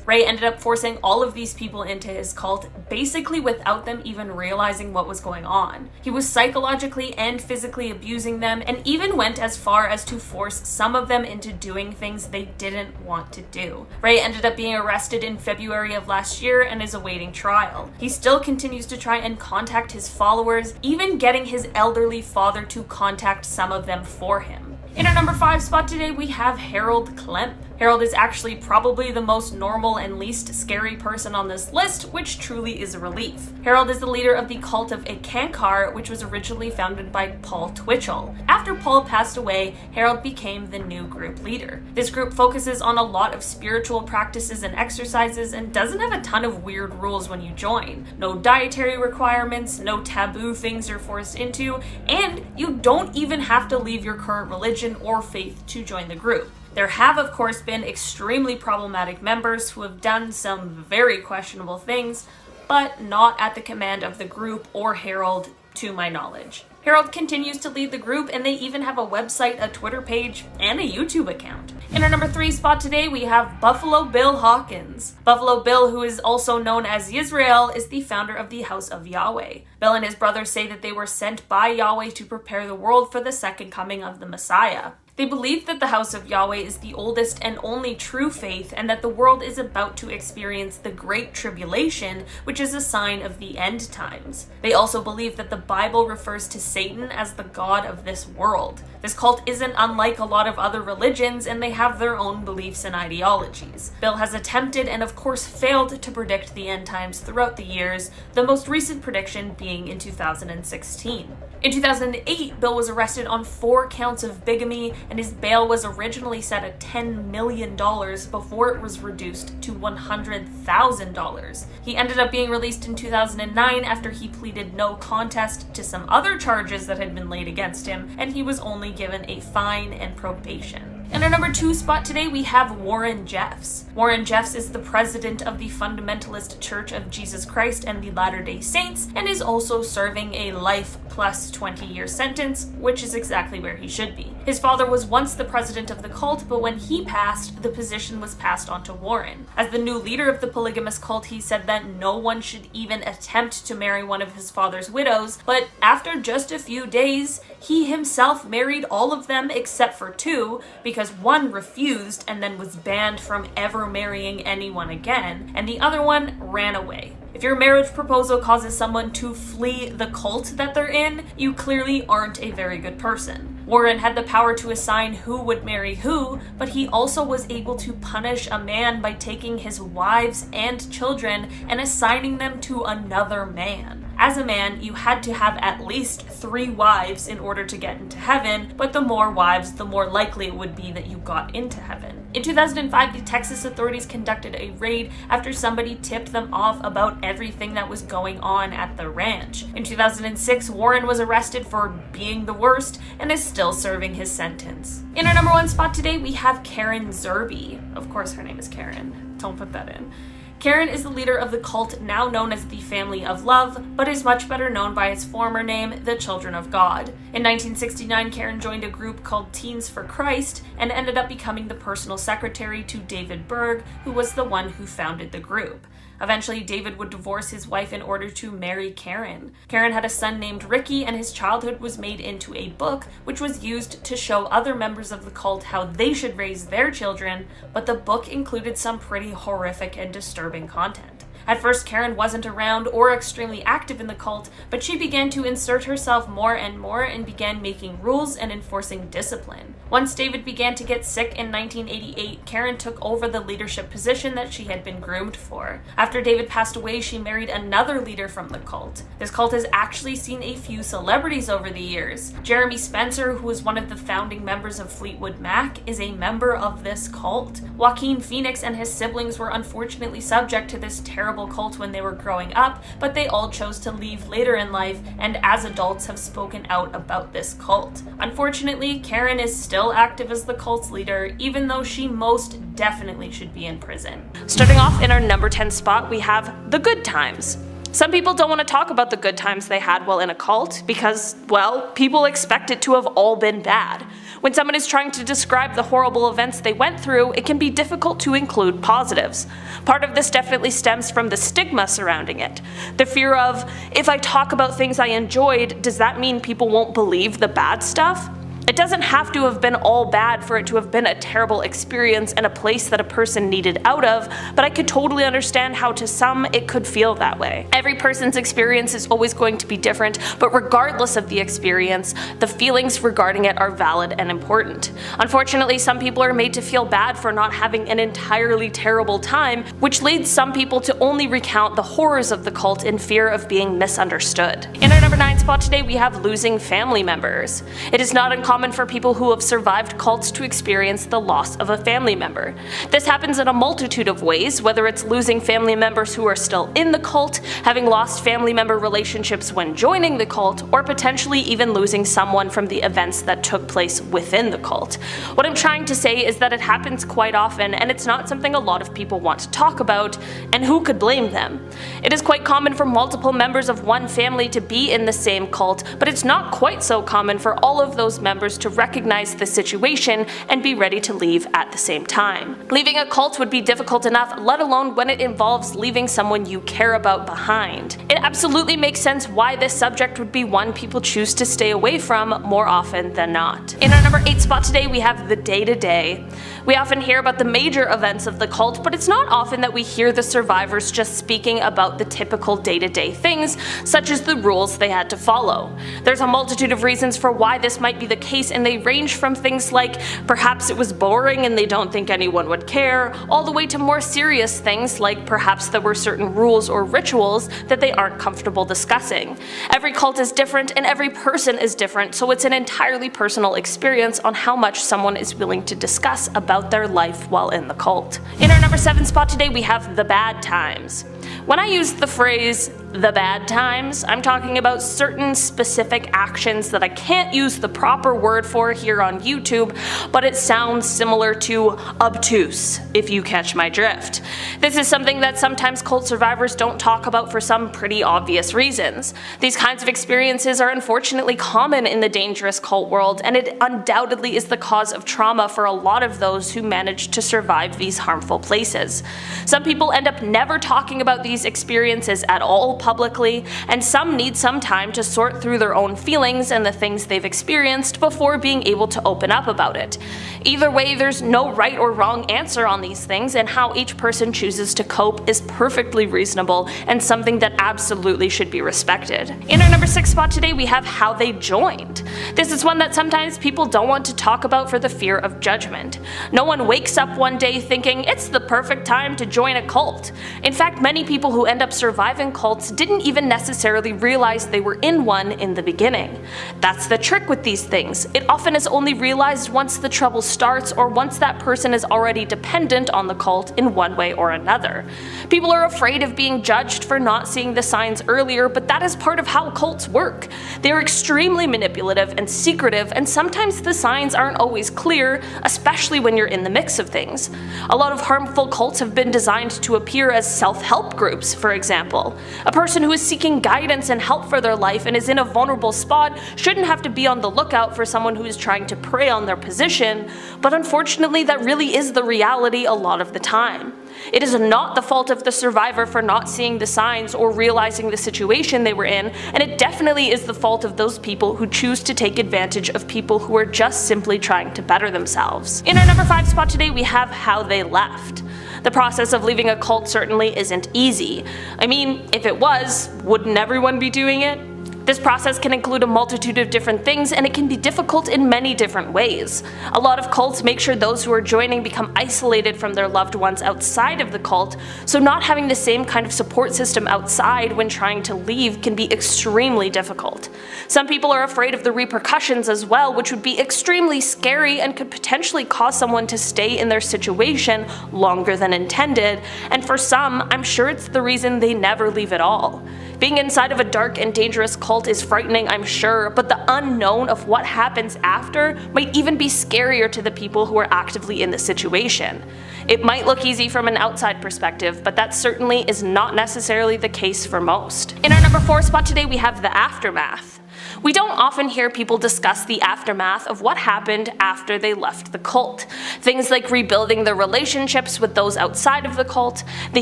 Ray ended up forcing all of these people into his cult, basically without them even realizing what was going on. He was psychologically and physically abusing them, and even went as far as to force some of them into doing things they didn't want to do. Ray ended up being arrested in February of last year and is awaiting trial. He still continues to try and contact his followers, even getting his elderly father to contact some of them for him. In our number 5 spot today, we have Harold Klemp. Harold is actually probably the most normal and least scary person on this list, which truly is a relief. Harold is the leader of the cult of Ekankar, which was originally founded by Paul Twitchell. After Paul passed away, Harold became the new group leader. This group focuses on a lot of spiritual practices and exercises and doesn't have a ton of weird rules when you join. No dietary requirements, no taboo things you're forced into, and you don't even have to leave your current religion or faith to join the group. There have, of course, been extremely problematic members who have done some very questionable things, but not at the command of the group or Harold, to my knowledge. Harold continues to lead the group, and they even have a website, a Twitter page, and a YouTube account. In our number 3 spot today, we have Buffalo Bill Hawkins. Buffalo Bill, who is also known as Yisrael, is the founder of the House of Yahweh. Bill and his brothers say that they were sent by Yahweh to prepare the world for the second coming of the Messiah. They believe that the House of Yahweh is the oldest and only true faith, and that the world is about to experience the Great Tribulation, which is a sign of the end times. They also believe that the Bible refers to Satan as the god of this world. This cult isn't unlike a lot of other religions, and they have their own beliefs and ideologies. Bill has attempted and of course failed to predict the end times throughout the years, the most recent prediction being in 2016. In 2008, Bill was arrested on 4 counts of bigamy, and his bail was originally set at $10 million before it was reduced to $100,000. He ended up being released in 2009 after he pleaded no contest to some other charges that had been laid against him, and he was only given a fine and probation. In our number 2 spot today, we have Warren Jeffs. Warren Jeffs is the president of the Fundamentalist Church of Jesus Christ and the Latter-day Saints, and is also serving a life plus 20-year sentence, which is exactly where he should be. His father was once the president of the cult, but when he passed, the position was passed on to Warren. As the new leader of the polygamous cult, he said that no one should even attempt to marry one of his father's widows, but after just a few days, he himself married all of them except for 2, because one refused and then was banned from ever marrying anyone again, and the other one ran away. If your marriage proposal causes someone to flee the cult that they're in, you clearly aren't a very good person. Warren had the power to assign who would marry who, but he also was able to punish a man by taking his wives and children and assigning them to another man. As a man, you had to have at least 3 wives in order to get into heaven, but the more wives, the more likely it would be that you got into heaven. In 2005, the Texas authorities conducted a raid after somebody tipped them off about everything that was going on at the ranch. In 2006, Warren was arrested for being the worst and is still serving his sentence. In our number 1 spot today, we have Karen Zerbe. Of course, her name is Karen. Don't put that in. Karen is the leader of the cult now known as the Family of Love, but is much better known by its former name, the Children of God. In 1969, Karen joined a group called Teens for Christ and ended up becoming the personal secretary to David Berg, who was the one who founded the group. Eventually, David would divorce his wife in order to marry Karen. Karen had a son named Ricky, and his childhood was made into a book, which was used to show other members of the cult how they should raise their children, but the book included some pretty horrific and disturbing content. At first, Karen wasn't around or extremely active in the cult, but she began to insert herself more and began making rules and enforcing discipline. Once David began to get sick in 1988, Karen took over the leadership position that she had been groomed for. After David passed away, she married another leader from the cult. This cult has actually seen a few celebrities over the years. Jeremy Spencer, who was one of the founding members of Fleetwood Mac, is a member of this cult. Joaquin Phoenix and his siblings were unfortunately subject to this terrible cult when they were growing up, but they all chose to leave later in life and as adults have spoken out about this cult. Unfortunately, Karen is still active as the cult's leader, even though she most definitely should be in prison. Starting off in our number 10 spot, we have the good times. Some people don't want to talk about the good times they had while in a cult because, well, people expect it to have all been bad. When someone is trying to describe the horrible events they went through, it can be difficult to include positives. Part of this definitely stems from the stigma surrounding it. The fear of, if I talk about things I enjoyed, does that mean people won't believe the bad stuff? It doesn't have to have been all bad for it to have been a terrible experience and a place that a person needed out of, but I could totally understand how to some it could feel that way. Every person's experience is always going to be different, but regardless of the experience, the feelings regarding it are valid and important. Unfortunately, some people are made to feel bad for not having an entirely terrible time, which leads some people to only recount the horrors of the cult in fear of being misunderstood. In our number 9 spot today, we have losing family members. It is not uncommon for people who have survived cults to experience the loss of a family member. This happens in a multitude of ways, whether it's losing family members who are still in the cult, having lost family member relationships when joining the cult, or potentially even losing someone from the events that took place within the cult. What I'm trying to say is that it happens quite often, and it's not something a lot of people want to talk about, and who could blame them? It is quite common for multiple members of one family to be in the same cult, but it's not quite so common for all of those members to recognize the situation and be ready to leave at the same time. Leaving a cult would be difficult enough, let alone when it involves leaving someone you care about behind. It absolutely makes sense why this subject would be one people choose to stay away from more often than not. In our number 8 spot today, we have the day-to-day. We often hear about the major events of the cult, but it's not often that we hear the survivors just speaking about the typical day-to-day things, such as the rules they had to follow. There's a multitude of reasons for why this might be the case, and they range from things like perhaps it was boring and they don't think anyone would care, all the way to more serious things like perhaps there were certain rules or rituals that they aren't comfortable discussing. Every cult is different and every person is different, so it's an entirely personal experience on how much someone is willing to discuss about their life while in the cult. In our number 7 spot today, we have the bad times. When I use the phrase the bad times, I'm talking about certain specific actions that I can't use the proper word for here on YouTube, but it sounds similar to obtuse, if you catch my drift. This is something that sometimes cult survivors don't talk about for some pretty obvious reasons. These kinds of experiences are unfortunately common in the dangerous cult world, and it undoubtedly is the cause of trauma for a lot of those who manage to survive these harmful places. Some people end up never talking about these experiences at all publicly, and some need some time to sort through their own feelings and the things they've experienced before being able to open up about it. Either way, there's no right or wrong answer on these things, and how each person chooses to cope is perfectly reasonable and something that absolutely should be respected. In our number 6 spot today, we have how they joined. This is one that sometimes people don't want to talk about for the fear of judgment. No one wakes up one day thinking it's the perfect time to join a cult. In fact, many people who end up surviving cults didn't even necessarily realize they were in one in the beginning. That's the trick with these things. It often is only realized once the trouble starts, or once that person is already dependent on the cult in one way or another. People are afraid of being judged for not seeing the signs earlier, but that is part of how cults work. They are extremely manipulative and secretive, and sometimes the signs aren't always clear, especially when you're in the mix of things. A lot of harmful cults have been designed to appear as self-help groups, for example. A person who is seeking guidance and help for their life and is in a vulnerable spot shouldn't have to be on the lookout for someone who is trying to prey on their position, but unfortunately that really is the reality a lot of the time. It is not the fault of the survivor for not seeing the signs or realizing the situation they were in, and it definitely is the fault of those people who choose to take advantage of people who are just simply trying to better themselves. In our number 5 spot today, we have how they left. The process of leaving a cult certainly isn't easy. I mean, if it was, wouldn't everyone be doing it? This process can include a multitude of different things, and it can be difficult in many different ways. A lot of cults make sure those who are joining become isolated from their loved ones outside of the cult, so not having the same kind of support system outside when trying to leave can be extremely difficult. Some people are afraid of the repercussions as well, which would be extremely scary and could potentially cause someone to stay in their situation longer than intended, and for some, I'm sure it's the reason they never leave at all. Being inside of a dark and dangerous cult is frightening, I'm sure, but the unknown of what happens after might even be scarier to the people who are actively in the situation. It might look easy from an outside perspective, but that certainly is not necessarily the case for most. In our number 4 spot today, we have the aftermath. We don't often hear people discuss the aftermath of what happened after they left the cult. Things like rebuilding their relationships with those outside of the cult, the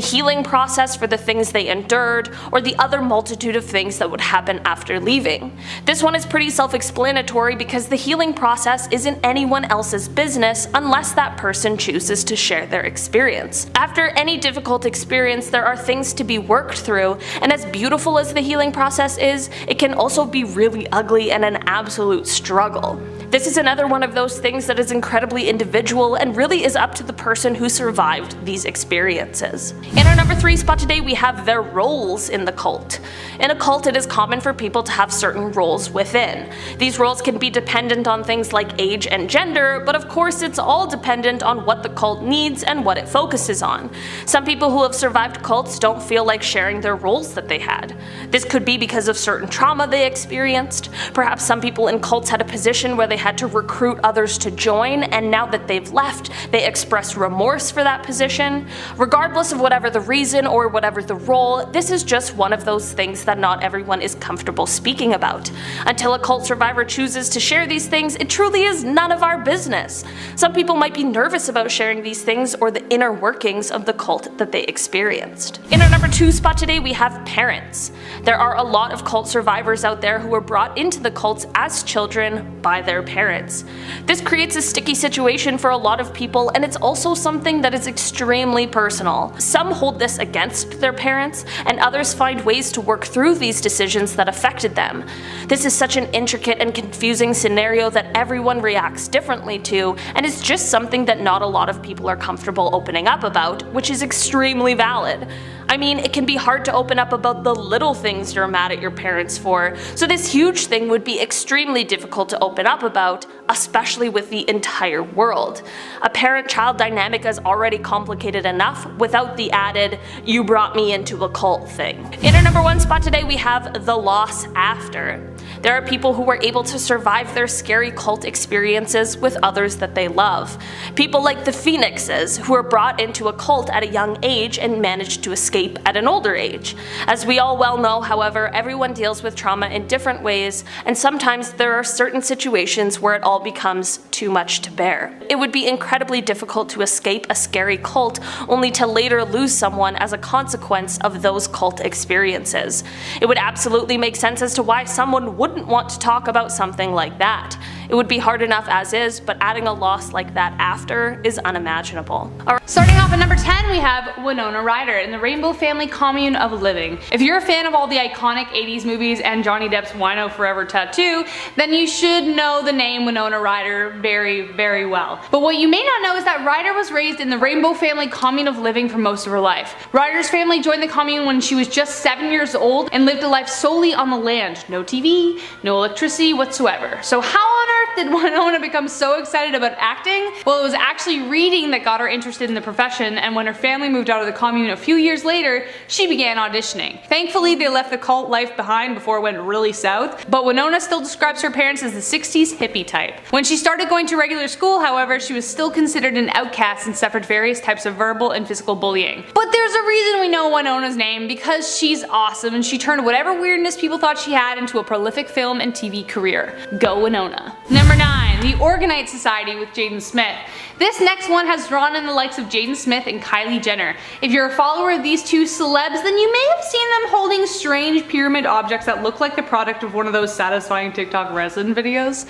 healing process for the things they endured, or the other multitude of things that would happen after leaving. This one is pretty self-explanatory because the healing process isn't anyone else's business unless that person chooses to share their experience. After any difficult experience, there are things to be worked through, and as beautiful as the healing process is, it can also be really ugly and an absolute struggle. This is another one of those things that is incredibly individual and really is up to the person who survived these experiences. In our number 3 spot today, we have their roles in the cult. In a cult, it is common for people to have certain roles within. These roles can be dependent on things like age and gender, but of course it's all dependent on what the cult needs and what it focuses on. Some people who have survived cults don't feel like sharing their roles that they had. This could be because of certain trauma they experienced. Perhaps some people in cults had a position where they had to recruit others to join, and now that they've left, they express remorse for that position. Regardless of whatever the reason or whatever the role, this is just one of those things that not everyone is comfortable speaking about. Until a cult survivor chooses to share these things, it truly is none of our business. Some people might be nervous about sharing these things or the inner workings of the cult that they experienced. In our number 2 spot today, we have parents. There are a lot of cult survivors out there who were brought into the cults as children by their parents. This creates a sticky situation for a lot of people, and it's also something that is extremely personal. Some hold this against their parents, and others find ways to work through these decisions that affected them. This is such an intricate and confusing scenario that everyone reacts differently to, and it's just something that not a lot of people are comfortable opening up about, which is extremely valid. I mean, it can be hard to open up about the little things you're mad at your parents for, so this huge thing would be extremely difficult to open up about, especially with the entire world. A parent-child dynamic is already complicated enough without the added, "you brought me into a cult" thing. In our number 1 spot today, we have the loss after. There are people who were able to survive their scary cult experiences with others that they love. People like the Phoenixes, who were brought into a cult at a young age and managed to escape at an older age. As we all well know, however, everyone deals with trauma in different ways, and sometimes there are certain situations where it all becomes too much to bear. It would be incredibly difficult to escape a scary cult only to later lose someone as a consequence of those cult experiences. It would absolutely make sense as to why someone wouldn't want to talk about something like that. It would be hard enough as is, but adding a loss like that after is unimaginable. Starting off at number 10, we have Winona Ryder in the Rainbow Family Commune of Living. If you're a fan of all the iconic 80s movies and Johnny Depp's Wino Forever tattoo, then you should know the name Winona Ryder very, very well. But what you may not know is that Ryder was raised in the Rainbow Family Commune of Living for most of her life. Ryder's family joined the commune when she was just 7 years old and lived a life solely on the land. No TV, no electricity whatsoever. So how on earth did Winona become so excited about acting? Well, it was actually reading that got her interested in the profession, and when her family moved out of the commune a few years later, she began auditioning. Thankfully, they left the cult life behind before it went really south, but Winona still describes her parents as the 60s hippie type. When she started going to regular school, however, she was still considered an outcast and suffered various types of verbal and physical bullying. But there's a reason we know Winona's name, because she's awesome and she turned whatever weirdness people thought she had into a prolific film and TV career. Go Winona. Number Number 9, the Organite Society with Jaden Smith. This next one has drawn in the likes of Jaden Smith and Kylie Jenner. If you're a follower of these two celebs, then you may have seen them holding strange pyramid objects that look like the product of one of those satisfying TikTok resin videos.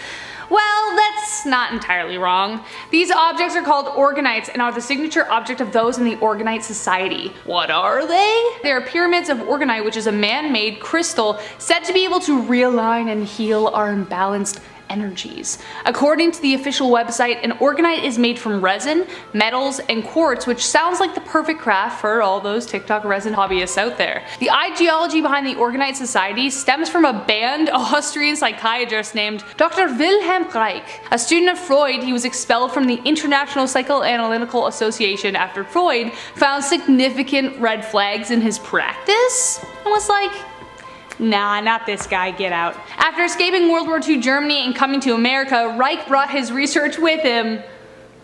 Well, that's not entirely wrong. These objects are called organites and are the signature object of those in the Organite Society. What are they? They are pyramids of organite, which is a man-made crystal said to be able to realign and heal our imbalanced energies. According to the official website, an organite is made from resin, metals, and quartz, which sounds like the perfect craft for all those TikTok resin hobbyists out there. The ideology behind the Organite Society stems from a banned Austrian psychiatrist named Dr. Wilhelm Reich. A student of Freud, he was expelled from the International Psychoanalytical Association after Freud found significant red flags in his practice and was like, nah, not this guy, get out. After escaping World War II Germany and coming to America, Reich brought his research with him.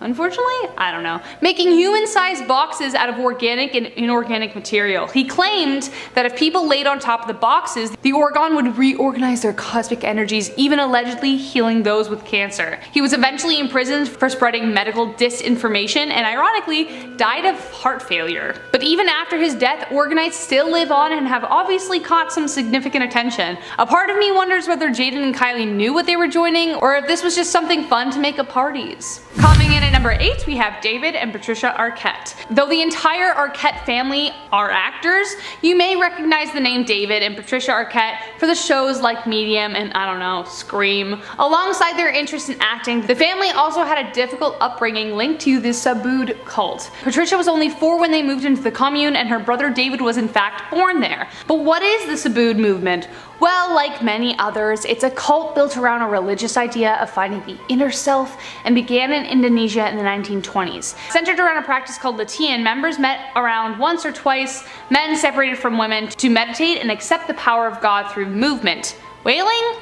Unfortunately, I don't know, making human-sized boxes out of organic and inorganic material. He claimed that if people laid on top of the boxes, the orgone would reorganize their cosmic energies, even allegedly healing those with cancer. He was eventually imprisoned for spreading medical disinformation and ironically died of heart failure. But even after his death, organites still live on and have obviously caught some significant attention. A part of me wonders whether Jaden and Kylie knew what they were joining or if this was just something fun to make at parties. Coming in at number 8, we have David and Patricia Arquette. Though the entire Arquette family are actors, you may recognize the name David and Patricia Arquette for the shows like Medium and, I don't know, Scream. Alongside their interest in acting, the family also had a difficult upbringing linked to the Subud cult. Patricia was only 4 when they moved into the commune, and her brother David was in fact born there. But what is the Subud movement? Well, like many others, it's a cult built around a religious idea of finding the inner self and began in Indonesia in the 1920s. Centered around a practice called Latihan, members met around once or twice, men separated from women, to meditate and accept the power of God through movement. Wailing?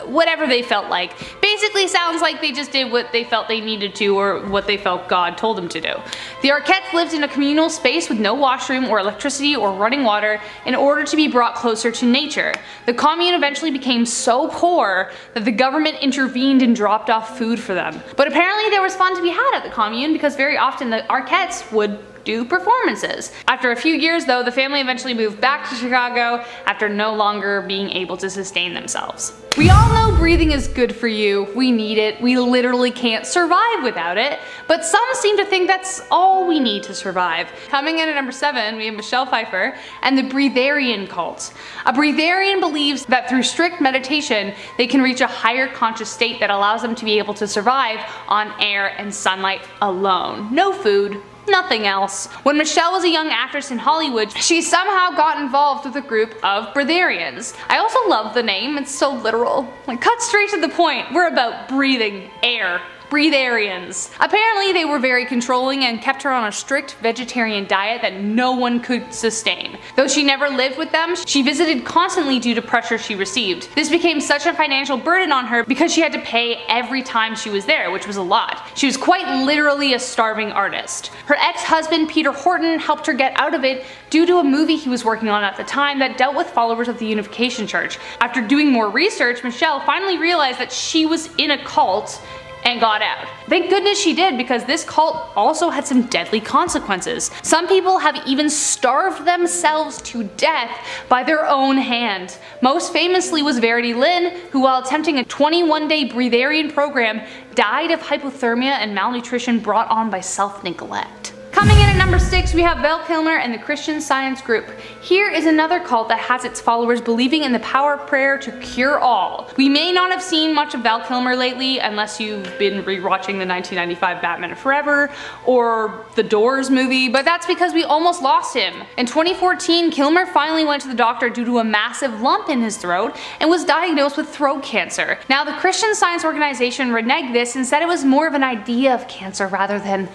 Whatever they felt like. Basically sounds like they just did what they felt they needed to or what they felt God told them to do. The Arquettes lived in a communal space with no washroom or electricity or running water in order to be brought closer to nature. The commune eventually became so poor that the government intervened and dropped off food for them. But apparently there was fun to be had at the commune because very often the Arquettes would do performances. After a few years though, the family eventually moved back to Chicago after no longer being able to sustain themselves. We all know breathing is good for you. We need it. We literally can't survive without it. But some seem to think that's all we need to survive. Coming in at number 7, we have Michelle Pfeiffer and the Breatharian cult. A Breatharian believes that through strict meditation, they can reach a higher conscious state that allows them to be able to survive on air and sunlight alone. No food. Nothing else. When Michelle was a young actress in Hollywood, she somehow got involved with a group of Breatharians. I also love the name, it's so literal. Like, cut straight to the point, we're about breathing air. Breatharians. Apparently they were very controlling and kept her on a strict vegetarian diet that no one could sustain. Though she never lived with them, she visited constantly due to pressure she received. This became such a financial burden on her because she had to pay every time she was there, which was a lot. She was quite literally a starving artist. Her ex-husband Peter Horton helped her get out of it due to a movie he was working on at the time that dealt with followers of the Unification Church. After doing more research, Michelle finally realized that she was in a cult and got out. Thank goodness she did, because this cult also had some deadly consequences. Some people have even starved themselves to death by their own hand. Most famously was Verity Lynn, who while attempting a 21-day Breatharian program died of hypothermia and malnutrition brought on by self-neglect. Coming in at number 6, we have Val Kilmer and the Christian Science Group. Here is another cult that has its followers believing in the power of prayer to cure all. We may not have seen much of Val Kilmer lately unless you've been rewatching the 1995 Batman Forever or the Doors movie, but that's because we almost lost him. In 2014, Kilmer finally went to the doctor due to a massive lump in his throat and was diagnosed with throat cancer. Now the Christian Science organization reneged this and said it was more of an idea of cancer rather than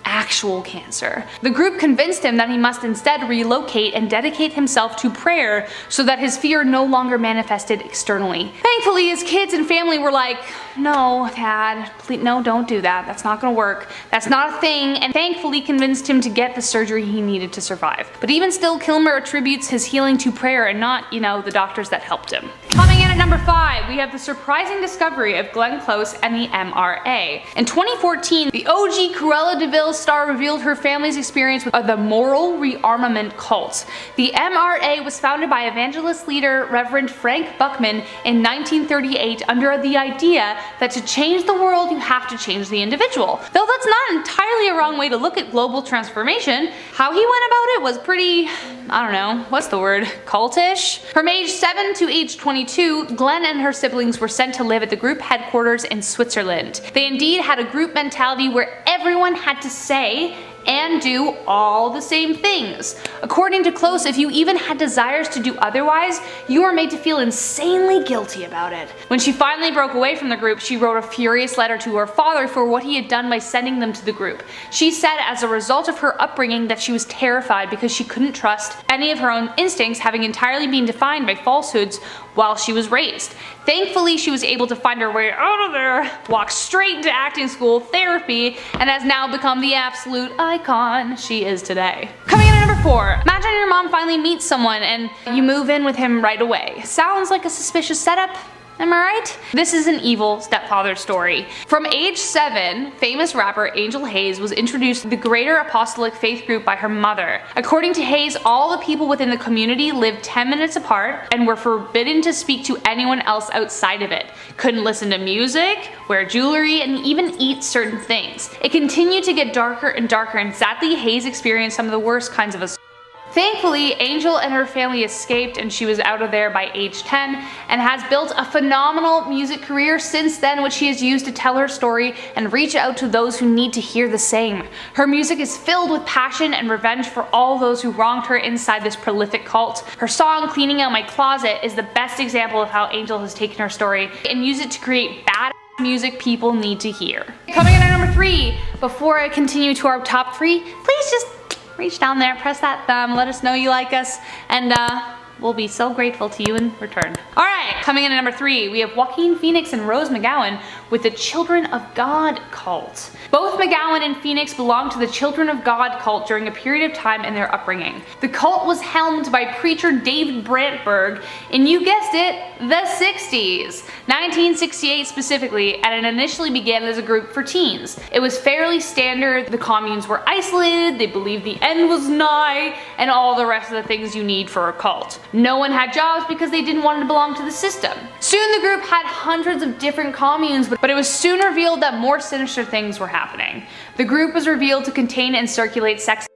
actual cancer. The group convinced him that he must instead relocate and dedicate himself to prayer so that his fear no longer manifested externally. Thankfully, his kids and family were like, no, Dad, please, no, don't do that. That's not gonna work. That's not a thing, and thankfully convinced him to get the surgery he needed to survive. But even still, Kilmer attributes his healing to prayer and not, the doctors that helped him. Coming in at number 5, we have the surprising discovery of Glenn Close and the MRA. In 2014, the OG Cruella de Vil star revealed her family's experience with the moral rearmament cult. The MRA was founded by evangelist leader Reverend Frank Buckman in 1938 under the idea that to change the world you have to change the individual. Though that's not entirely a wrong way to look at global transformation, how he went about it was pretty, cultish? From age 7 to age 22, Glenn and her siblings were sent to live at the group headquarters in Switzerland. They indeed had a group mentality where everyone had to say and do all the same things. According to Close, if you even had desires to do otherwise, you were made to feel insanely guilty about it. When she finally broke away from the group, she wrote a furious letter to her father for what he had done by sending them to the group. She said as a result of her upbringing that she was terrified because she couldn't trust any of her own instincts, having entirely been defined by falsehoods while she was raised. Thankfully, she was able to find her way out of there, walk straight into acting school, therapy, and has now become the absolute icon she is today. Coming in at number 4, imagine your mom finally meets someone and you move in with him right away. Sounds like a suspicious setup? Am I right? This is an evil stepfather story. From age 7, famous rapper Angel Hayes was introduced to the Greater Apostolic Faith group by her mother. According to Hayes, all the people within the community lived 10 minutes apart and were forbidden to speak to anyone else outside of it. Couldn't listen to music, wear jewelry, and even eat certain things. It continued to get darker and darker, and sadly Hayes experienced some of the worst kinds of assault. Thankfully, Angel and her family escaped and she was out of there by age 10 and has built a phenomenal music career since then, which she has used to tell her story and reach out to those who need to hear the same. Her music is filled with passion and revenge for all those who wronged her inside this prolific cult. Her song, Cleaning Out My Closet, is the best example of how Angel has taken her story and used it to create bad music people need to hear. Coming in at number 3, before I continue to our top 3, please just reach down there, press that thumb, let us know you like us, and we'll be so grateful to you in return. Alright, coming in at number 3, we have Joaquin Phoenix and Rose McGowan with the Children of God cult. Both McGowan and Phoenix belonged to the Children of God cult during a period of time in their upbringing. The cult was helmed by preacher David Brantberg in, you guessed it, the 60s, 1968 specifically, and it initially began as a group for teens. It was fairly standard, the communes were isolated, they believed the end was nigh, and all the rest of the things you need for a cult. No one had jobs because they didn't want to belong to the system. Soon the group had hundreds of different communes, but it was soon revealed that more sinister things were happening. The group was revealed to contain and circulate sex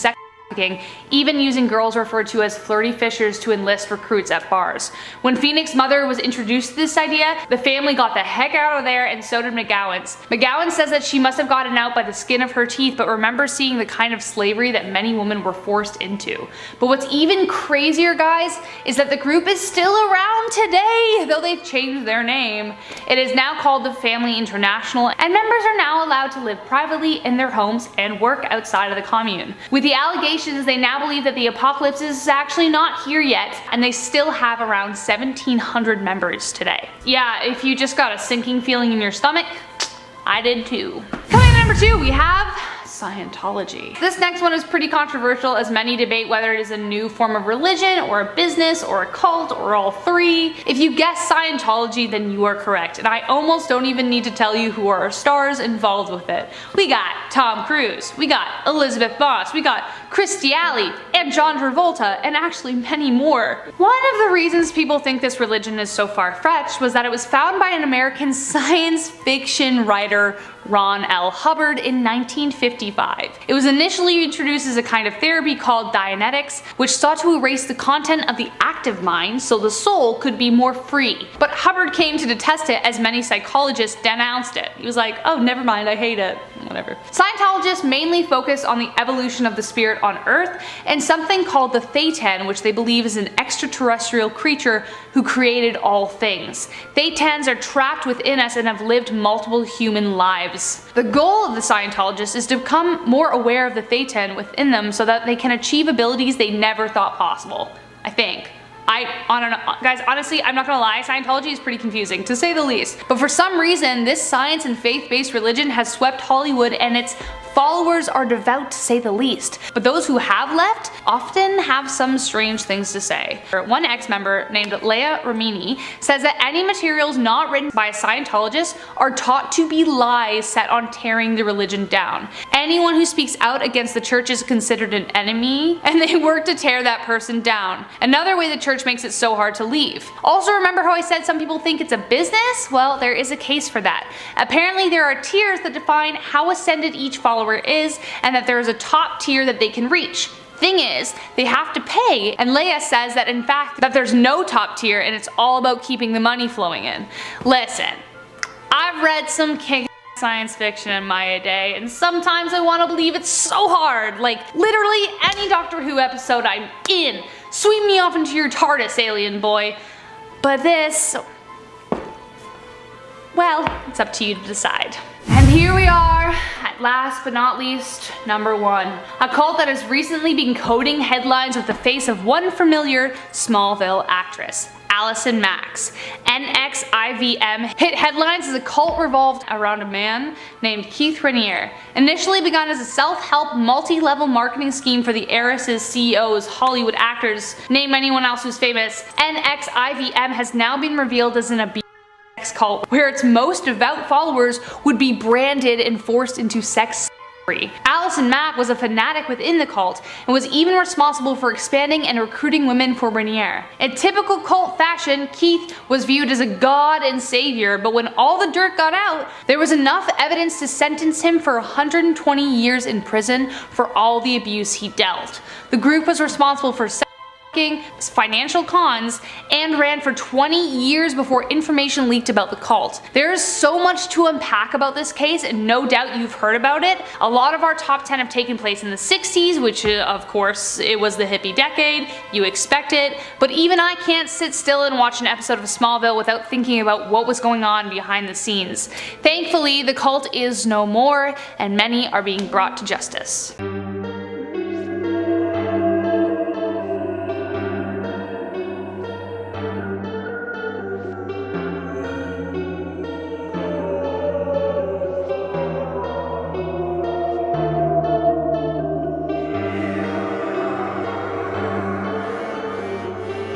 trafficking, even using girls referred to as flirty fishers to enlist recruits at bars. When Phoenix's mother was introduced to this idea, the family got the heck out of there, and so did McGowan's. McGowan says that she must have gotten out by the skin of her teeth, but remembers seeing the kind of slavery that many women were forced into. But what's even crazier, guys, is that the group is still around today, though they've changed their name. It is now called the Family International, and members are now allowed to live privately in their homes and work outside of the commune. With the allegations, they now believe that the apocalypse is actually not here yet, and they still have around 1,700 members today. Yeah, if you just got a sinking feeling in your stomach, I did too. Coming in at number 2, we have Scientology. This next one is pretty controversial, as many debate whether it is a new form of religion or a business or a cult or all three. If you guess Scientology, then you are correct, and I almost don't even need to tell you who are our stars involved with it. We got Tom Cruise, we got Elizabeth Moss, we got Kirstie Alley, and John Travolta, and actually many more. One of the reasons people think this religion is so far-fetched was that it was found by an American science fiction writer, Ron L. Hubbard, in 1955. It was initially introduced as a kind of therapy called Dianetics, which sought to erase the content of the active mind so the soul could be more free. But Hubbard came to detest it, as many psychologists denounced it. He was like, oh, never mind, I hate it. Whatever. Scientologists mainly focus on the evolution of the spirit spirit on Earth, and something called the Thetan, which they believe is an extraterrestrial creature who created all things. Thetans are trapped within us and have lived multiple human lives. The goal of the Scientologists is to become more aware of the Thetan within them so that they can achieve abilities they never thought possible. I think. I don't know. Guys, honestly, I'm not gonna lie, Scientology is pretty confusing, to say the least. But for some reason, this science and faith-based religion has swept Hollywood, and its followers are devout, to say the least. But those who have left often have some strange things to say. One ex-member named Leah Remini says that any materials not written by a Scientologist are taught to be lies set on tearing the religion down. Anyone who speaks out against the church is considered an enemy, and they work to tear that person down. Another way the church makes it so hard to leave. Also, remember how I said some people think it's a business? Well, there is a case for that. Apparently there are tiers that define how ascended each follower is, and that there is a top tier that they can reach. Thing is, they have to pay, and Leia says that in fact that there's no top tier and it's all about keeping the money flowing in. Listen, I've read some kick science fiction in my day, and sometimes I want to believe it's so hard. Like, literally any Doctor Who episode I'm in. Sweep me off into your TARDIS, alien boy. But this, well, it's up to you to decide. And here we are, at last but not least, number 1. A cult that has recently been coding headlines with the face of one familiar Smallville actress, Allison Max. NXIVM hit headlines as a cult revolved around a man named Keith Raniere. Initially begun as a self-help multi-level marketing scheme for the heiress's CEOs, Hollywood actors, name anyone else who's famous, NXIVM has now been revealed as an abuse cult where its most devout followers would be branded and forced into sex slavery. Allison Mack was a fanatic within the cult and was even responsible for expanding and recruiting women for Raniere. In typical cult fashion, Keith was viewed as a god and savior, but when all the dirt got out, there was enough evidence to sentence him for 120 years in prison for all the abuse he dealt. The group was responsible for financial cons and ran for 20 years before information leaked about the cult. There is so much to unpack about this case, and no doubt you've heard about it. A lot of our top 10 have taken place in the 60s, which of course it was the hippie decade, you expect it, but even I can't sit still and watch an episode of Smallville without thinking about what was going on behind the scenes. Thankfully, the cult is no more, and many are being brought to justice.